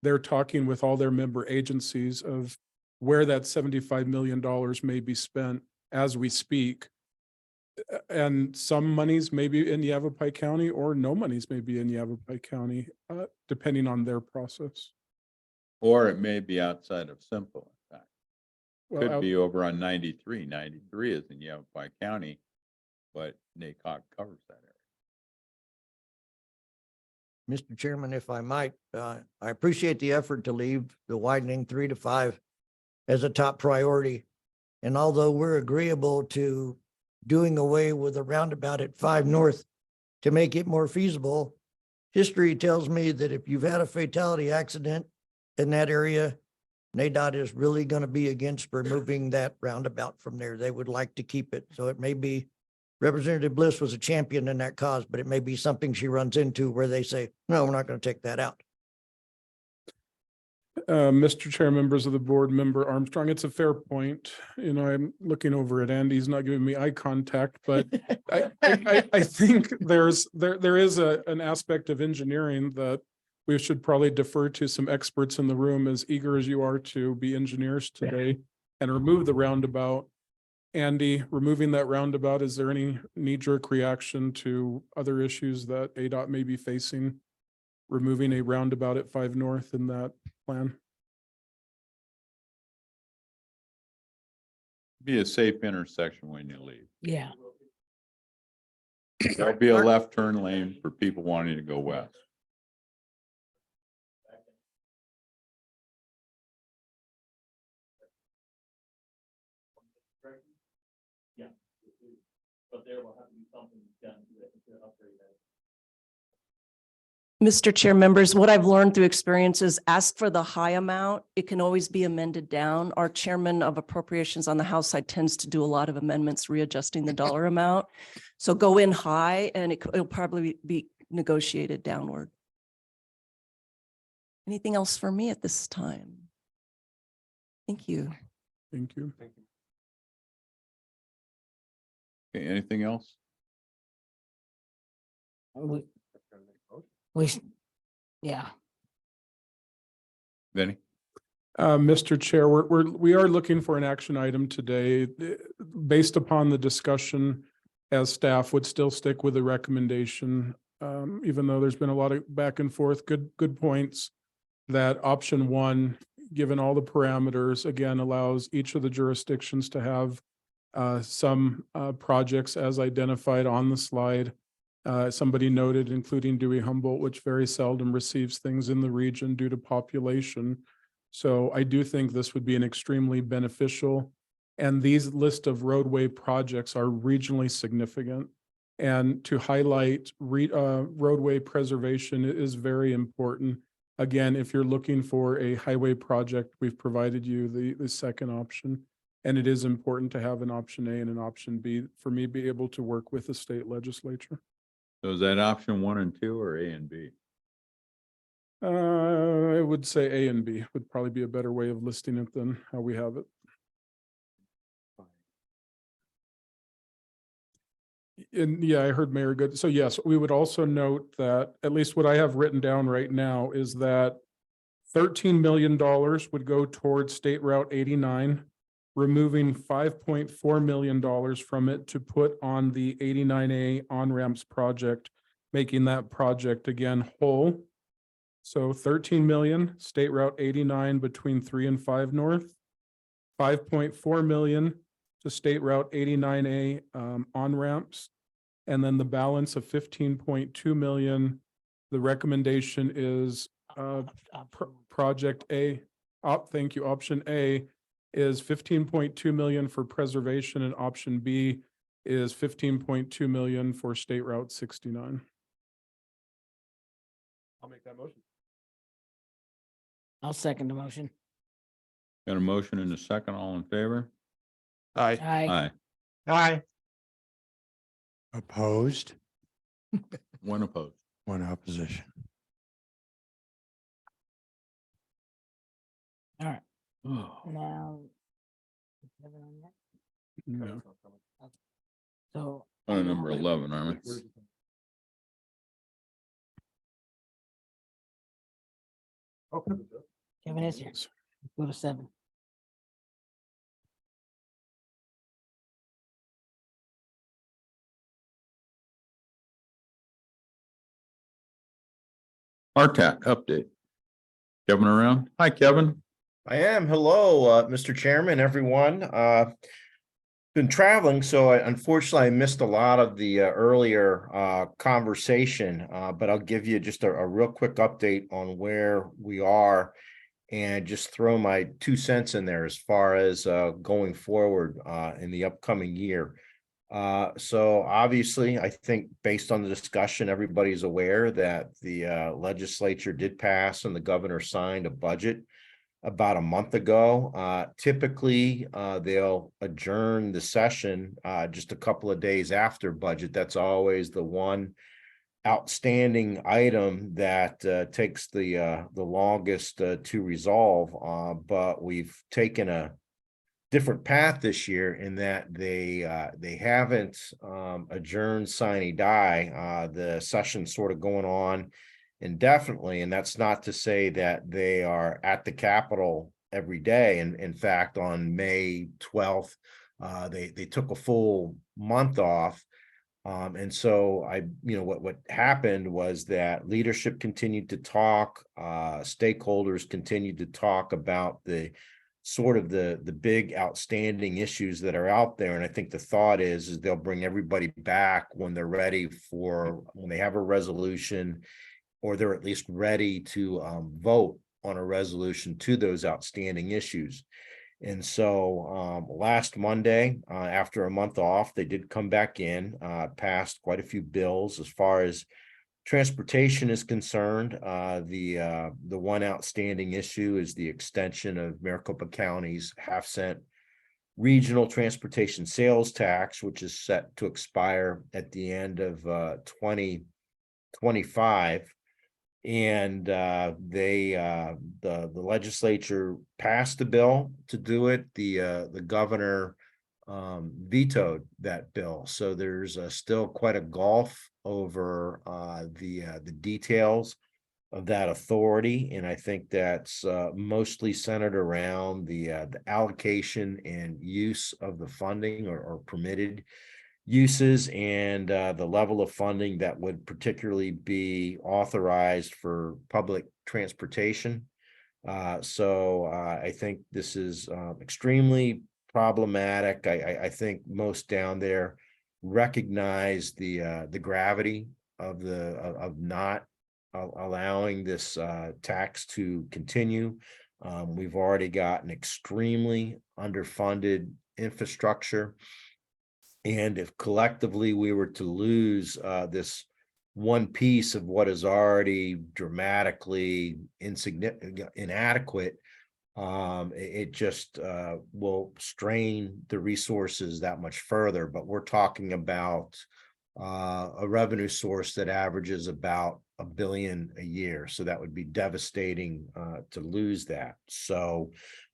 They're talking with all their member agencies of where that $75 million may be spent as we speak. And some monies may be in Yavapai County or no monies may be in Yavapai County, depending on their process. Or it may be outside of CYMPO, in fact. Well, Could be over on 93. 93 is in Yavapai County, but NACOG covers that area. Mr. Chairman, if I might, I appreciate the effort to leave the widening 3 to 5 as a top priority. And although we're agreeable to doing away with a roundabout at 5 North to make it more feasible, history tells me that if you've had a fatality accident in that area, NADOT is really going to be against removing that roundabout from there. They would like to keep it. So it may be Representative Bliss was a champion in that cause, but it may be something she runs into where they say, no, we're not going to take that out. Mr. Chair, members of the board, Member Armstrong, it's a fair point. You know, I'm looking over at Andy. He's not giving me eye contact, but I think there is an aspect of engineering that we should probably defer to some experts in the room, as eager as you are to be engineers today, and remove the roundabout. Andy, removing that roundabout, is there any knee-jerk reaction to other issues that ADOT may be facing? Removing a roundabout at 5 North in that plan? Be a safe intersection when you leave. Yeah. There'll be a left turn lane for people wanting to go west. Yeah. But there will have to be something done to upgrade that. Mr. Chair, members, what I've learned through experience is ask for the high amount. It can always be amended down. Our chairman of appropriations on the House side tends to do a lot of amendments, readjusting the dollar amount. So go in high and it'll probably be negotiated downward. Anything else for me at this time? Thank you. Thank you. Okay, anything else? Yeah. Benny? Mr. Chair, we are looking for an action item today. Based upon the discussion, as staff would still stick with the recommendation, even though there's been a lot of back and forth, good points, that option 1, given all the parameters, again, allows each of the jurisdictions to have some projects as identified on the slide. Somebody noted, including Dewey Humboldt, which very seldom receives things in the region due to population. So I do think this would be an extremely beneficial, and these list of roadway projects are regionally significant. And to highlight roadway preservation is very important. Again, if you're looking for a highway project, we've provided you the second option. And it is important to have an option A and an option B for me be able to work with the state legislature. So is that option 1 and 2 or A and B? I would say A and B would probably be a better way of listing it than how we have it. And yeah, I heard Mayor Good. So yes, we would also note that at least what I have written down right now is that $13 million would go towards State Route 89, removing $5.4 million from it to put on the 89A on-ramps project, making that project again whole. So 13 million, State Route 89 between 3 and 5 North, 5.4 million to State Route 89A on-ramps, and then the balance of 15.2 million. The recommendation is Project A. Thank you. Option A is 15.2 million for preservation, and option B is 15.2 million for State Route 69. I'll make that motion. I'll second the motion. Got a motion and a second, all in favor? Aye. Aye. Aye. Opposed, One opposed. one opposition. All right, Oh, now. No. So. on number 11, aren't we? Kevin is here. Go to 7. RTAC update. Kevin around? Hi, Kevin. I am. Hello, Mr. Chairman, everyone. Been traveling, so unfortunately I missed a lot of the earlier conversation, but I'll give you just a real quick update on where we are and just throw my 2 cents in there as far as going forward in the upcoming year. So obviously, I think based on the discussion, everybody's aware that the legislature did pass and the governor signed a budget about a month ago. Typically, they'll adjourn the session just a couple of days after budget. That's always the one outstanding item that takes the longest to resolve. But we've taken a different path this year in that they haven't adjourned sine die. The session's sort of going on indefinitely, and that's not to say that they are at the Capitol every day. And in fact, on May 12th, they took a full month off. And so what happened was that leadership continued to talk, stakeholders continued to talk about the sort of the big outstanding issues that are out there. And I think the thought is they'll bring everybody back when they're ready when they have a resolution, or they're at least ready to vote on a resolution to those outstanding issues. And so last Monday, after a month off, they did come back in, passed quite a few bills. As far as transportation is concerned, the one outstanding issue is the extension of Maricopa County's half-cent regional transportation sales tax, which is set to expire at the end of 2025. And the legislature passed the bill to do it. The governor vetoed that bill. So there's still quite a gulf over the details of that authority. And I think that's mostly centered around the allocation and use of the funding or permitted uses, and the level of funding that would particularly be authorized for public transportation. So I think this is extremely problematic. I think most down there recognize the gravity of not allowing this tax to continue. We've already got an extremely underfunded infrastructure. And if collectively we were to lose this one piece of what is already dramatically inadequate it just will strain the resources that much further. But we're talking about a revenue source that averages about $1 billion a year. So that would be devastating to lose that. So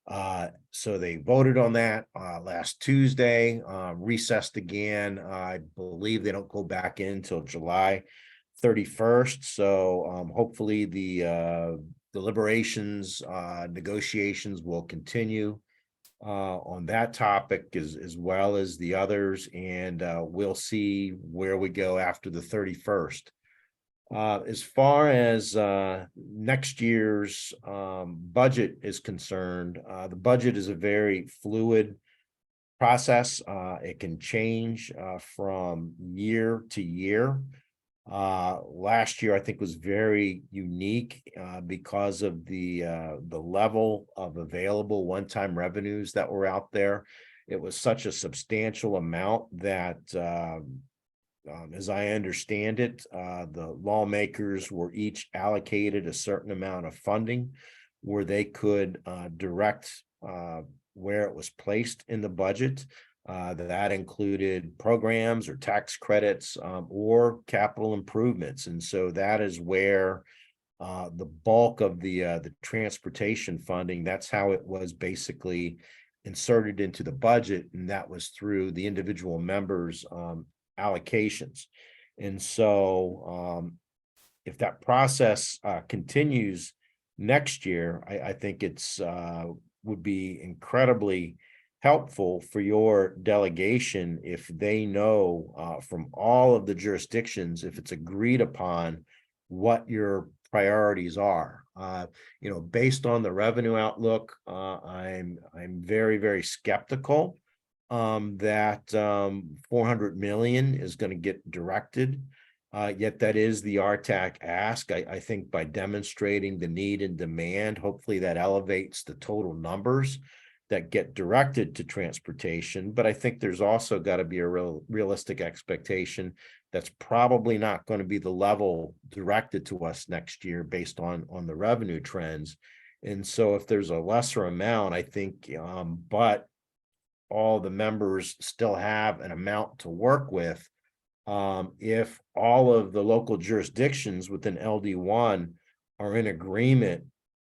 they voted on that last Tuesday, recessed again. I believe they don't go back in until July 31st. So hopefully the deliberations, negotiations will continue on that topic as well as the others, and we'll see where we go after the 31st. As far as next year's budget is concerned, the budget is a very fluid process. It can change from year to year. Last year, I think, was very unique because of the level of available one-time revenues that were out there. It was such a substantial amount that, as I understand it, the lawmakers were each allocated a certain amount of funding where they could direct where it was placed in the budget. That included programs or tax credits or capital improvements. And so that is where the bulk of the transportation funding, that's how it was basically inserted into the budget. And that was through the individual members' allocations. And so if that process continues next year, I think it's would be incredibly helpful for your delegation if they know from all of the jurisdictions, if it's agreed upon what your priorities are. Based on the revenue outlook, I'm very, very skeptical that 400 million is going to get directed. Yet that is the RTAC ask. I think by demonstrating the need and demand, hopefully that elevates the total numbers that get directed to transportation. But I think there's also got to be a realistic expectation that's probably not going to be the level directed to us next year based on the revenue trends. And so if there's a lesser amount, I think, but all the members still have an amount to work with. If all of the local jurisdictions within LD1 are in agreement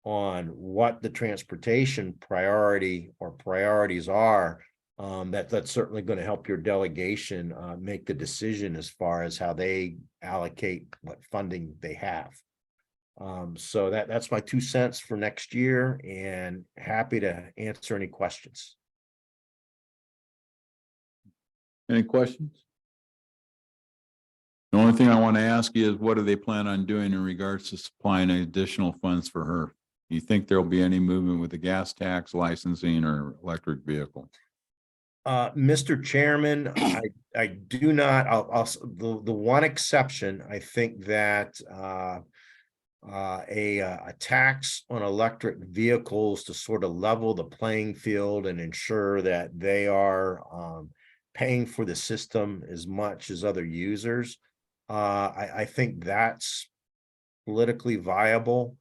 on what the transportation priority or priorities are, that's certainly going to help your delegation make the decision as far as how they allocate what funding they have. So that's my 2 cents for next year, and happy to answer any questions. Any questions? The only thing I want to ask you is, what do they plan on doing in regards to supplying additional funds for her? Do you think there'll be any movement with the gas tax, licensing, or electric vehicle? Mr. Chairman, I do not, the one exception, I think that a tax on electric vehicles to sort of level the playing field and ensure that they are paying for the system as much as other users. I think that's politically viable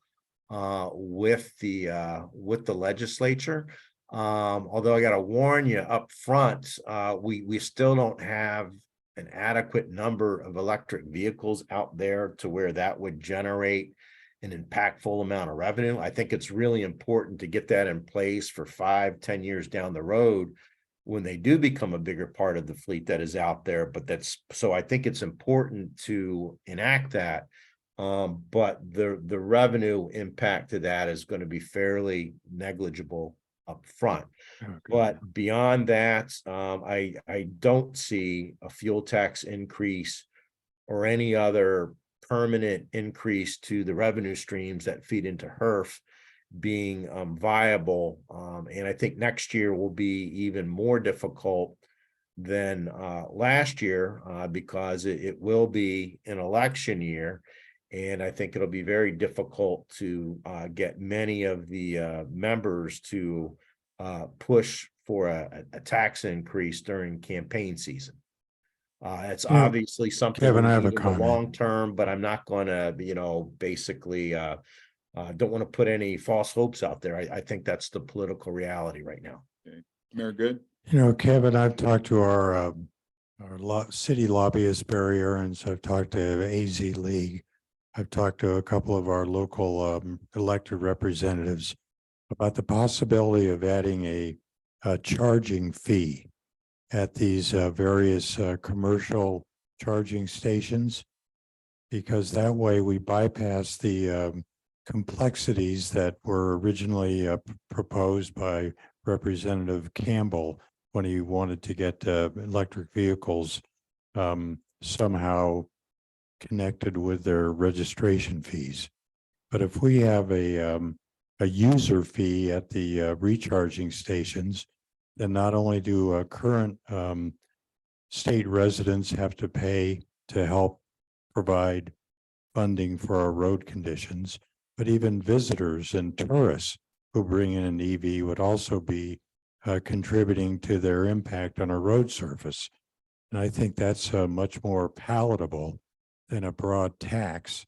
with the legislature. Although I got to warn you up front, we still don't have an adequate number of electric vehicles out there to where that would generate an impactful amount of revenue. I think it's really important to get that in place for 5-10 years down the road when they do become a bigger part of the fleet that is out there. But so I think it's important to enact that. But the revenue impact to that is going to be fairly negligible up front. Okay. But beyond that, I don't see a fuel tax increase or any other permanent increase to the revenue streams that feed into HERF being viable. And I think next year will be even more difficult than last year because it will be an election year. And I think it'll be very difficult to get many of the members to push for a tax increase during campaign season. It's obviously something Kevin, I we have a need in the comment. long term, but I'm not going to, basically don't want to put any false hopes out there. I think that's the political reality right now. Mayor Good? You know, Kevin, I've talked to our city lobbyist, Barry Aarons. I've talked to AZ League. I've talked to a couple of our local elected representatives about the possibility of adding a charging fee at these various commercial charging stations, because that way we bypass the complexities that were originally proposed by Representative Campbell when he wanted to get electric vehicles somehow connected with their registration fees. But if we have a user fee at the recharging stations, then not only do current state residents have to pay to help provide funding for our road conditions, but even visitors and tourists who bring in an EV would also be contributing to their impact on our road surface. And I think that's much more palatable than a broad tax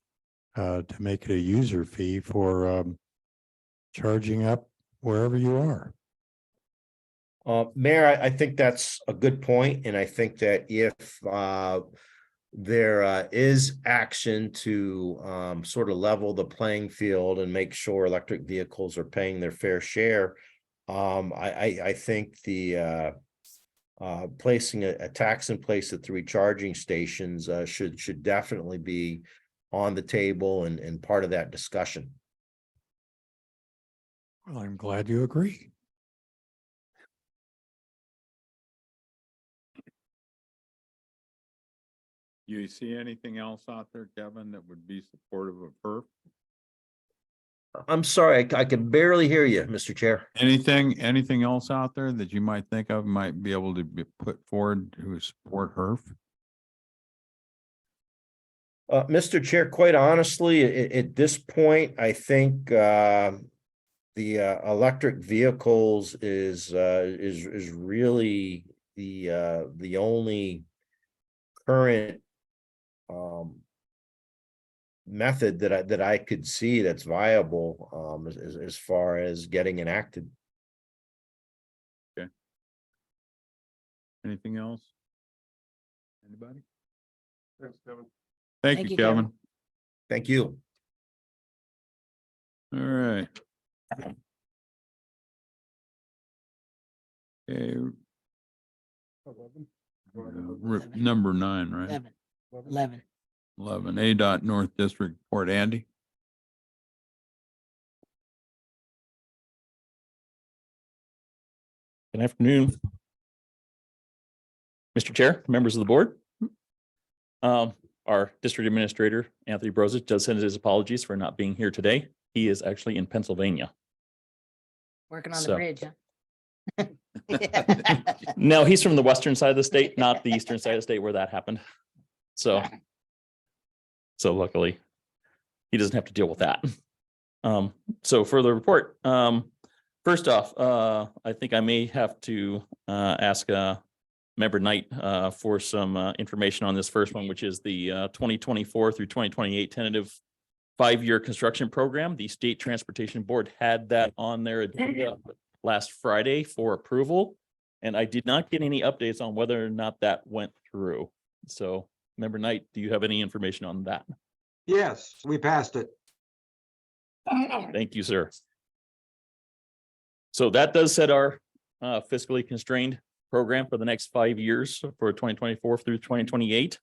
to make it a user fee for charging up wherever you are. Mayor, I think that's a good point, and I think that if there is action to sort of level the playing field and make sure electric vehicles are paying their fair share, I think the placing a tax in place at the recharging stations should definitely be on the table and part of that discussion. Well, I'm glad you agree. You see anything else out there, Kevin, that would be supportive of HERF? I'm sorry, I can barely hear you, Mr. Chair. Anything else out there that you might think of might be able to be put forward to support HERF? Mr. Chair, quite honestly, at this point, I think the electric vehicles is really the only current method that I could see that's viable as far as getting enacted. Okay. Anything else? Anybody? Thanks, Kevin. Thank you, Kevin. Thank you. All right. Okay, 11. number 9, right? 11. 11, ADOT North District Port Andy. Good afternoon, Mr. Chair, members of the board. Our district administrator, Anthony Brozich, does send his apologies for not being here today. He is actually in Pennsylvania. Working on the So- bridge, huh? No, he's from the western side of the state, not the eastern side of the state where that happened. So luckily, he doesn't have to deal with that. So for the report, first off, I think I may have to ask Member Knight for some information on this first one, which is the 2024 through 2028 tentative 5-year construction program. The State Transportation Board had that on their agenda last Friday for approval, and I did not get any updates on whether or not that went through. So, Member Knight, do you have any information on that? Yes, we passed it. Thank you, sir. So that does set our fiscally constrained program for the next 5 years for 2024 through 2028.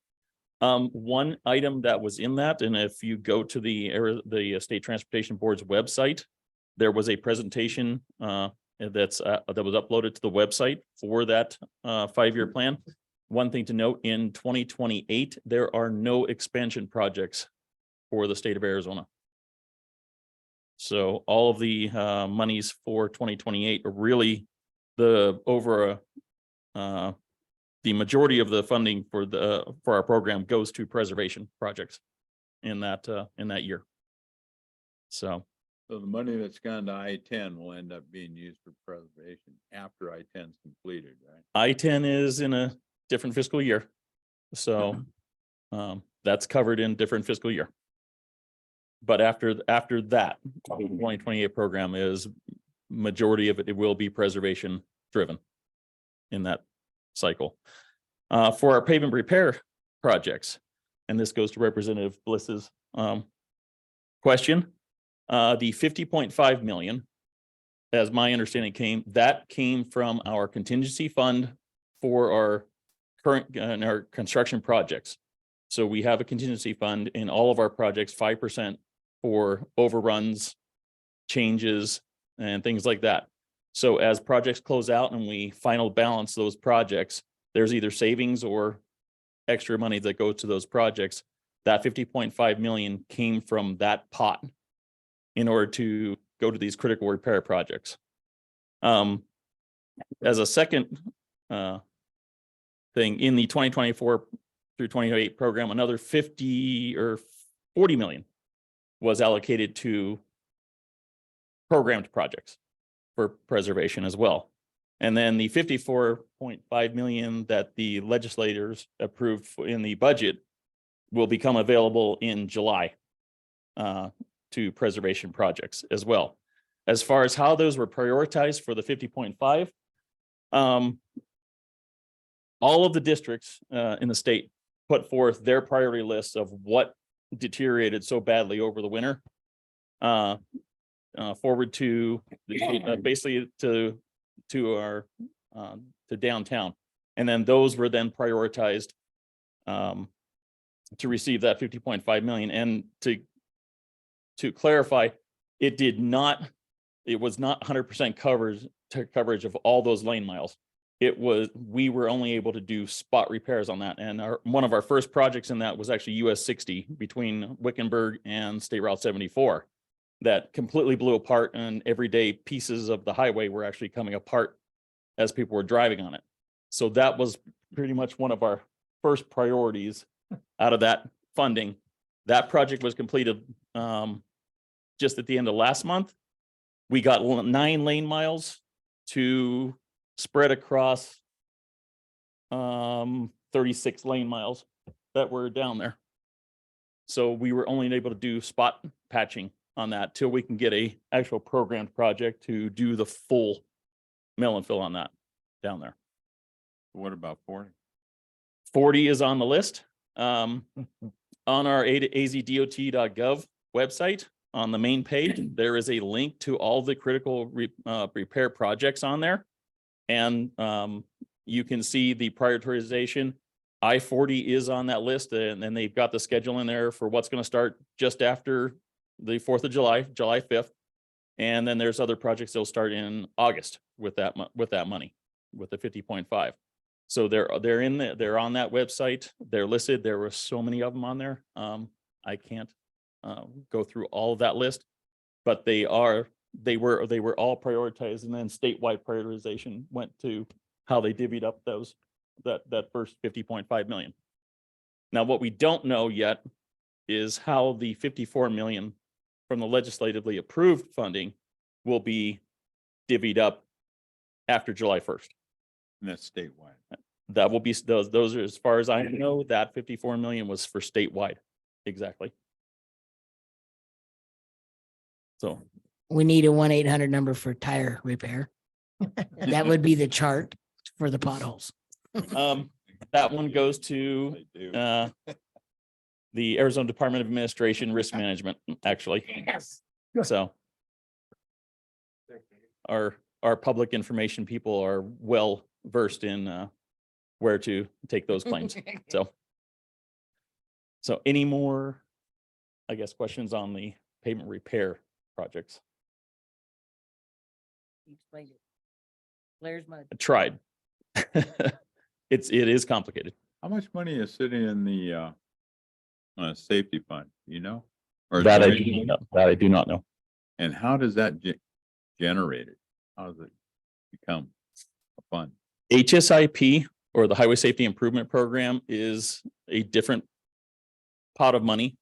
One item that was in that, and if you go to the State Transportation Board's website, there was a presentation that was uploaded to the website for that 5-year plan. One thing to note, in 2028, there are no expansion projects for the state of Arizona. So all of the monies for 2028 are really the majority of the funding for our program goes to preservation projects in that year. So So the money that's gone to I-10 will end up being used for preservation after I-10 is completed, right? I-10 is in a different fiscal year. So that's covered in different fiscal year. But after that, the 2028 program is majority of it, it will be preservation driven in that cycle. For our pavement repair projects, and this goes to Representative Bliss's question, the 50.5 million, as my understanding came from our contingency fund for our current and our construction projects. So we have a contingency fund in all of our projects, 5% for overruns, changes, and things like that. So as projects close out and we final balance those projects, there's either savings or extra money that go to those projects. That 50.5 million came from that pot in order to go to these critical repair projects. As a second thing, in the 2024 through 2028 program, another 50 or 40 million was allocated to programmed projects for preservation as well. And then the 54.5 million that the legislators approved in the budget will become available in July to preservation projects as well. As far as how those were prioritized for the 50.5, all of the districts in the state put forth their priority lists of what deteriorated so badly over the winter, forward to basically to our to downtown, and then those were then prioritized to receive that 50.5 million. And to clarify, it was not 100% coverage of all those lane miles. We were only able to do spot repairs on that. And one of our first projects in that was actually US 60 between Wickenburg and State Route 74 that completely blew apart, and everyday pieces of the highway were actually coming apart as people were driving on it. So that was pretty much one of our first priorities out of that funding. That project was completed just at the end of last month. We got 9 lane miles to spread across 36 lane miles that were down there. So we were only able to do spot patching on that till we can get a actual programmed project to do the full mill and fill on that down there. What about 40? 40 is on the list. On our azdot.gov website, on the main page, there is a link to all the critical repair projects on there. And you can see the prioritization. I-40 is on that list, and then they've got the schedule in there for what's going to start just after the 4th of July, July 5th. And then there's other projects that'll start in August with that money, with the 50.5. So they're on that website. They're listed. There were so many of them on there. I can't go through all of that list, but they were all prioritized, and then statewide prioritization went to how they divvied up that first 50.5 million. Now, what we don't know yet is how the 54 million from the legislatively approved funding will be divvied up after July 1st. And that's statewide. That will be, those are, as far as I know, that 54 million was for statewide. Exactly. So We need a 1-800 number for tire repair. That would be the chart for the potholes. that one goes to the Arizona Department of Administration Risk Management, actually. Yes. So our public information people are well versed in where to take those claims. So any more, I guess, questions on the pavement repair projects? You explained it. Blair's mud. I tried. It is complicated. How much money is sitting in the safety fund, you know? Or That I is there do anything- not know. That I do not know. And how does that generate it? How does it become a fund? HSIP, or the Highway Safety Improvement Program, is a different pot of money.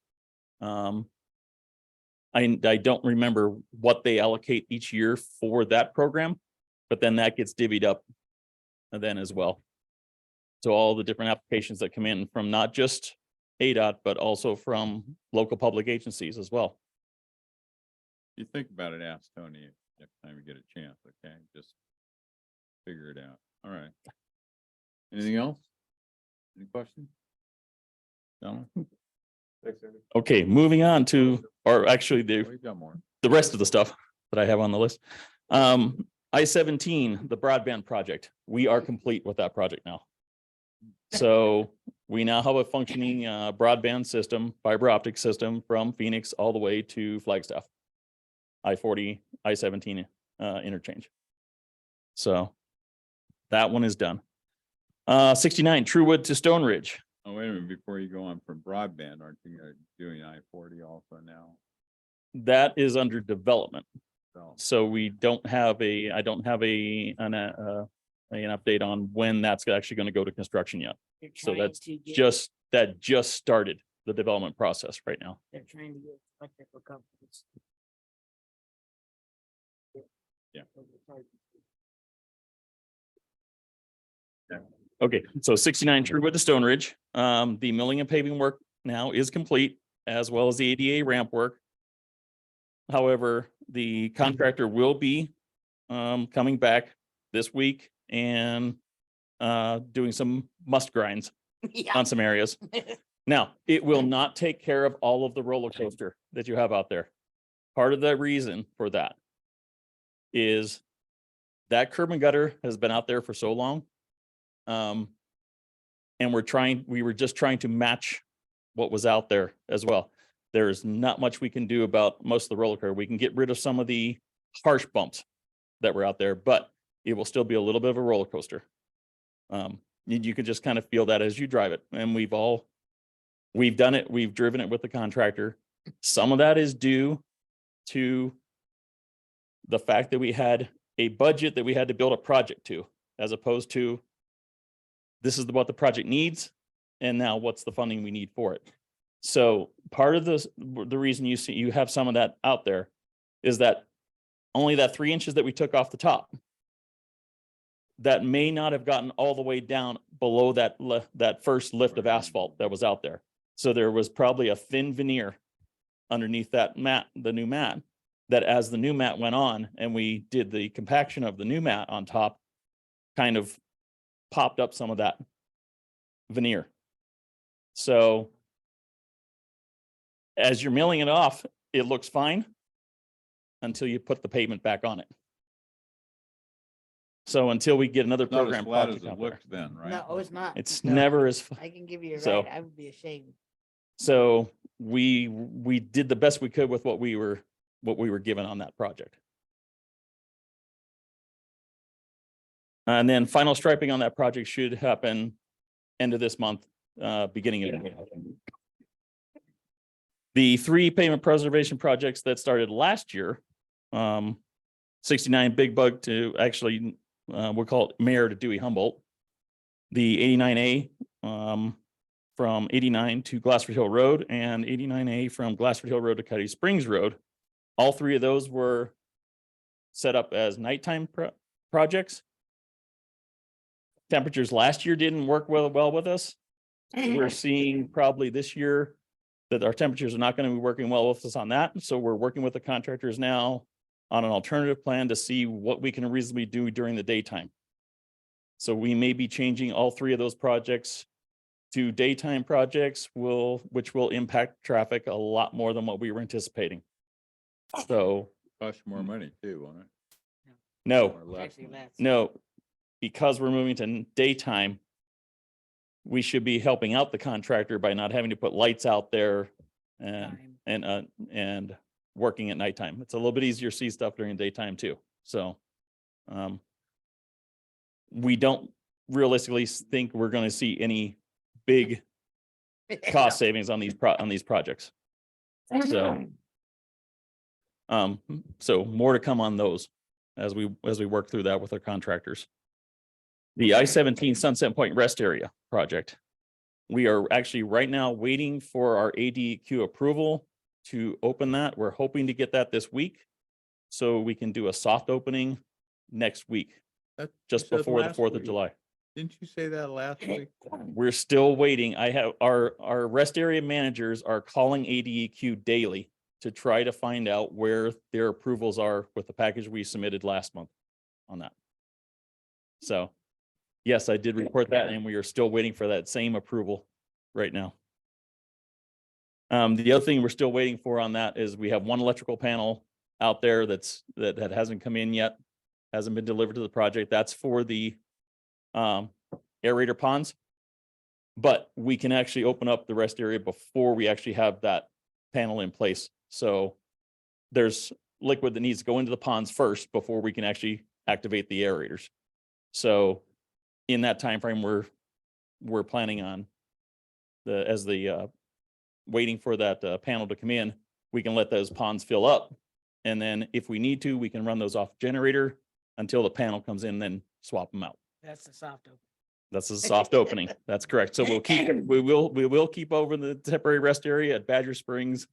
I don't remember what they allocate each year for that program, but then that gets divvied up then as well. So all the different applications that come in from not just ADOT, but also from local public agencies as well. You think about it, ask Tony next time you get a chance, okay? Just figure it out. All right. Anything else? Any questions? No? Okay, moving on to, or actually Oh, you got more. the rest of the stuff that I have on the list. I-17, the broadband project, we are complete with that project now. So we now have a functioning broadband system, fiber optic system from Phoenix all the way to Flagstaff. I-40, I-17 interchange. So that one is done. 69 Truewood to Stone Ridge. Oh, wait a minute, before you go on from broadband, aren't you doing I-40 also now? That is under development. So, So we don't have I don't have an update on when that's actually going to go to construction yet. They're So trying that's to get- just started the development process right now. They're trying to get electrical companies. Yeah. Okay, so 69 Truewood to Stone Ridge. The milling and paving work now is complete, as well as the ADA ramp work. However, the contractor will be coming back this week and doing some must grinds Yeah. on some areas. Now, it will not take care of all of the roller coaster that you have out there. Part of the reason for that is that curb and gutter has been out there for so long. And we were just trying to match what was out there as well. There's not much we can do about most of the roller coaster. We can get rid of some of the harsh bumps that were out there, but it will still be a little bit of a roller coaster. You can just kind of feel that as you drive it. And we've done it. We've driven it with the contractor. Some of that is due to the fact that we had a budget that we had to build a project to, as opposed to this is what the project needs, and now what's the funding we need for it. So part of the reason you have some of that out there is that only that 3 inches that we took off the top, that may not have gotten all the way down below that first lift of asphalt that was out there. So there was probably a thin veneer underneath that mat, the new mat, that as the new mat went on and we did the compaction of the new mat on top, kind of popped up some of that veneer. So as you're milling it off, it looks fine until you put the pavement back on it. So until we get another It's not as program flat as project it out there, looks then, right? No, it's not. it's No. never as, I can give you a So- right. I would be ashamed. so we did the best we could with what we were given on that project. And then final striping on that project should happen end of this month, beginning of. The 3 pavement preservation projects that started last year, 69 Big Bug to actually, we'll call it Mayor to Dewey Humboldt. The 89A from 89 to Glassford Hill Road, and 89A from Glassford Hill Road to Cuddy Springs Road. All 3 of those were set up as nighttime projects. Temperatures last year didn't work well with us. We're seeing probably this year that our temperatures are not going to be working well with us on that. So we're working with the contractors now on an alternative plan to see what we can reasonably do during the daytime. So we may be changing all 3 of those projects to daytime projects, which will impact traffic a lot more than what we were anticipating. So Cost more money too, won't it? no, Or less Actually, money? that's. no, because we're moving to daytime, we should be helping out the contractor by not having to put lights out there and working at nighttime. It's a little bit easier to see stuff during the daytime too. So we don't realistically think we're going to see any big cost savings on these projects. So more to come on those as we work through that with our contractors. The I-17 Sunset Point Rest Area project. We are actually right now waiting for our ADQ approval to open that. We're hoping to get that this week, so we can do a soft opening next week, That- just you said before the last 4th of week. July. Didn't you say that last week? We're still waiting. I have our rest area managers are calling ADEQ daily to try to find out where their approvals are with the package we submitted last month on that. So, yes, I did report that, and we are still waiting for that same approval right now. The other thing we're still waiting for on that is we have one electrical panel out there that hasn't come in yet, hasn't been delivered to the project. That's for the aerator ponds. But we can actually open up the rest area before we actually have that panel in place. So there's liquid that needs to go into the ponds first before we can actually activate the aerators. So in that time frame, we're planning on waiting for that panel to come in. We can let those ponds fill up, and then if we need to, we can run those off generator until the panel comes in, then swap them out. That's the soft open. That's a soft opening. That's correct. So we will keep over the temporary rest area at Badger Springs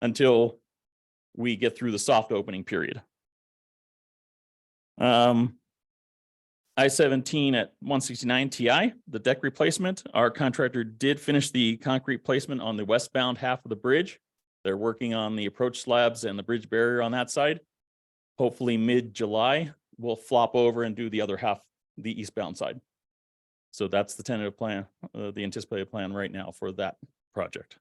until we get through the soft opening period. I-17 at 169 TI, the deck replacement. Our contractor did finish the concrete placement on the westbound half of the bridge. They're working on the approach slabs and the bridge barrier on that side. Hopefully mid-July, we'll flop over and do the other half, the eastbound side. So that's the tentative plan, the anticipated plan right now for that project.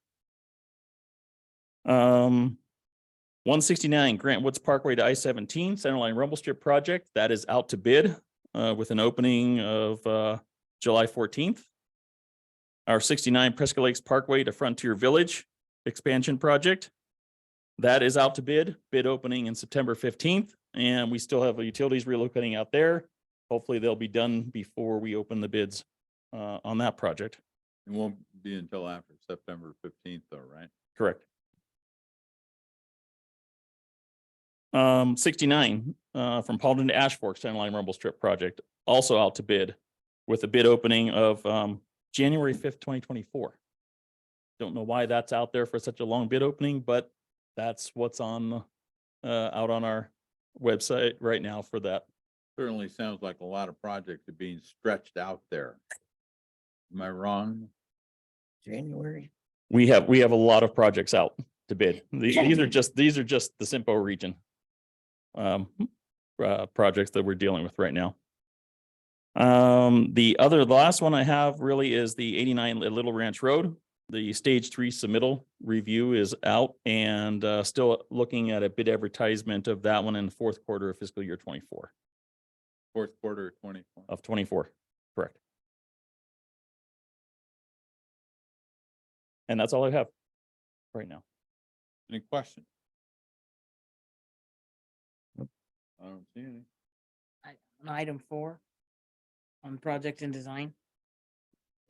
169 Grant Woods Parkway to I-17 Centerline Rumble Strip project. That is out to bid with an opening of July 14th. Our 69 Prescott Lakes Parkway to Frontier Village expansion project. That is out to bid opening in September 15th. And we still have utilities relocating out there. Hopefully they'll be done before we open the bids on that project. It won't be until after September 15th though, right? Correct. 69 from Paulden to Ash Fork Centerline Rumble Strip project, also out to bid with a bid opening of January 5th, 2024. Don't know why that's out there for such a long bid opening, but that's what's on out on our website right now for that. Certainly sounds like a lot of projects are being stretched out there. Am I wrong? January. We have a lot of projects out to bid. These are just the CYMPO region projects that we're dealing with right now. The last one I have really is the 89 Little Ranch Road. The stage 3 submittal review is out and still looking at a bid advertisement of that one in the fourth quarter of fiscal year 24. Fourth quarter of 24. Of 24, correct. And that's all I have right now. Any questions? I don't see any. On item 4 on project and design.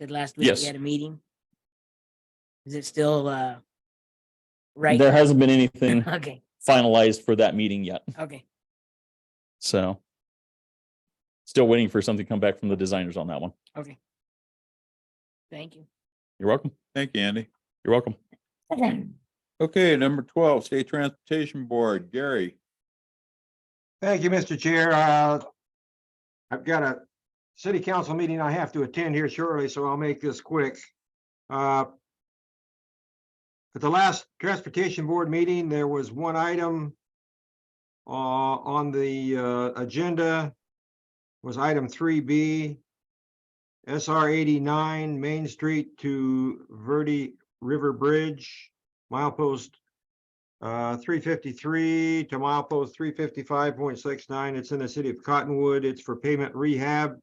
Did last week Yes. we had a meeting? Is it still right? There hasn't been anything Okay, finalized for that meeting yet. okay. So still waiting for something to come back from the designers on that one. Okay. Thank you. You're welcome. Thank you, Andy. You're welcome. Okay, number 12, State Transportation Board, Gary. Thank you, Mr. Chair. I've got a city council meeting I have to attend here shortly, so I'll make this quick. At the last Transportation Board meeting, there was one item on the agenda, was item 3B, SR 89 Main Street to Verde River Bridge, milepost 353 to milepost 355.69. It's in the city of Cottonwood. It's for pavement rehab,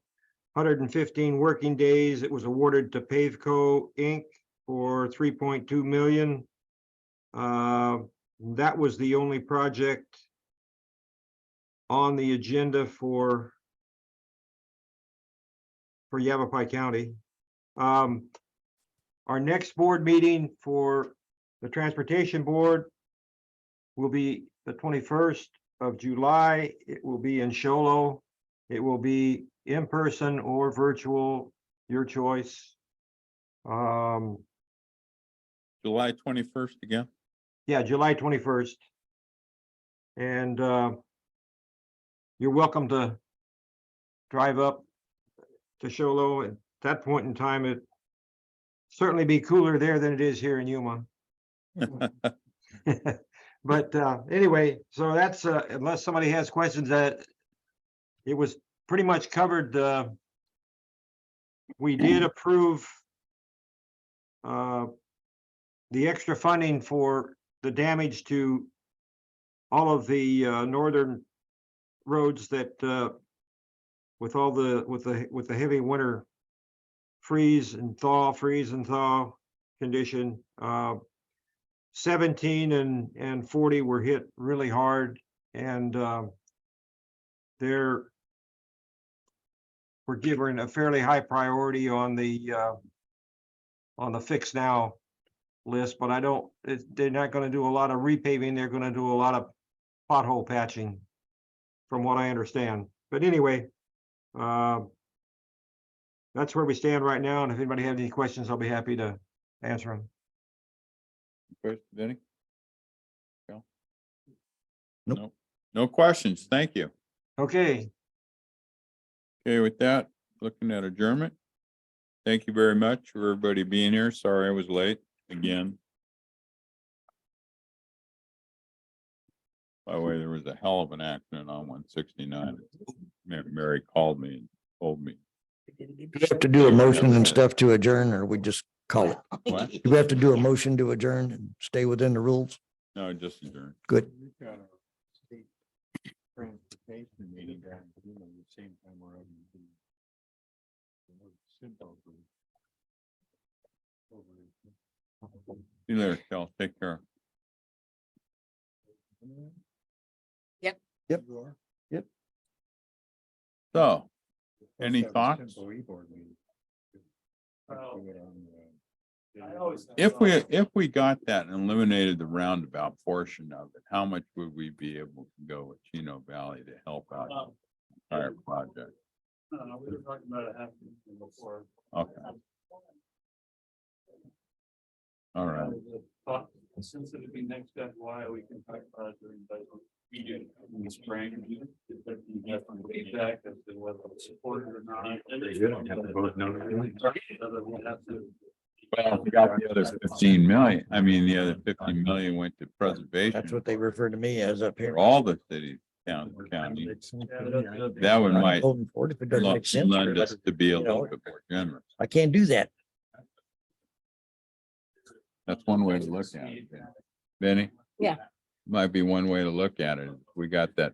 115 working days. It was awarded to Pavco Inc. for 3.2 million. That was the only project on the agenda for Yavapai County. Our next board meeting for the Transportation Board will be the 21st of July. It will be in Show Low. It will be in person or virtual, your choice. July 21st again? Yeah, July 21st. And you're welcome to drive up to Show Low. At that point in time, it certainly be cooler there than it is here in Yuma. But anyway, so that's unless somebody has questions, that it was pretty much covered. We did approve the extra funding for the damage to all of the northern roads that with all the with the heavy winter freeze and thaw condition. 17 and 40 were hit really hard, and we're given a fairly high priority on the fix now list, but they're not going to do a lot of repaving. They're going to do a lot of pothole patching, from what I understand. But anyway, that's where we stand right now. And if anybody has any questions, I'll be happy to answer them. Vinnie? No? Nope. No. No questions. Thank you. Okay. Okay, with that, looking at adjournment. Thank you very much for everybody being here. Sorry I was late again. By the way, there was a hell of an accident on 169. Mary called me and told me. Do we have to do a motion and stuff to adjourn, or we just call it? What? Do we have to do a motion to adjourn and stay within the rules? No, just adjourn. Good. Transportation meeting down at the same time we're having CYMPO group. See you later, Kel. Take care. Yep. Yep. Yep. So, any thoughts? If we got that and eliminated the roundabout portion of it, how much would we be able to go with Chino Valley to help out the entire project? We were talking about a half before. Okay. All right. Since it'd be next step, why we can talk about it during budget. We do in the spring. But you get some feedback as to whether it's supported or not. You don't have to vote no. Well, we got the other 15 million. I mean, the other 50 million went to preservation. That's what they refer to me as up here. For all the cities, county. That one might Voting for it if it doesn't make sense. lend us to be a you know, little bit more generous. I can't do that. That's one way to look at it. Benny? Yeah. Might be one way to look at it. We got that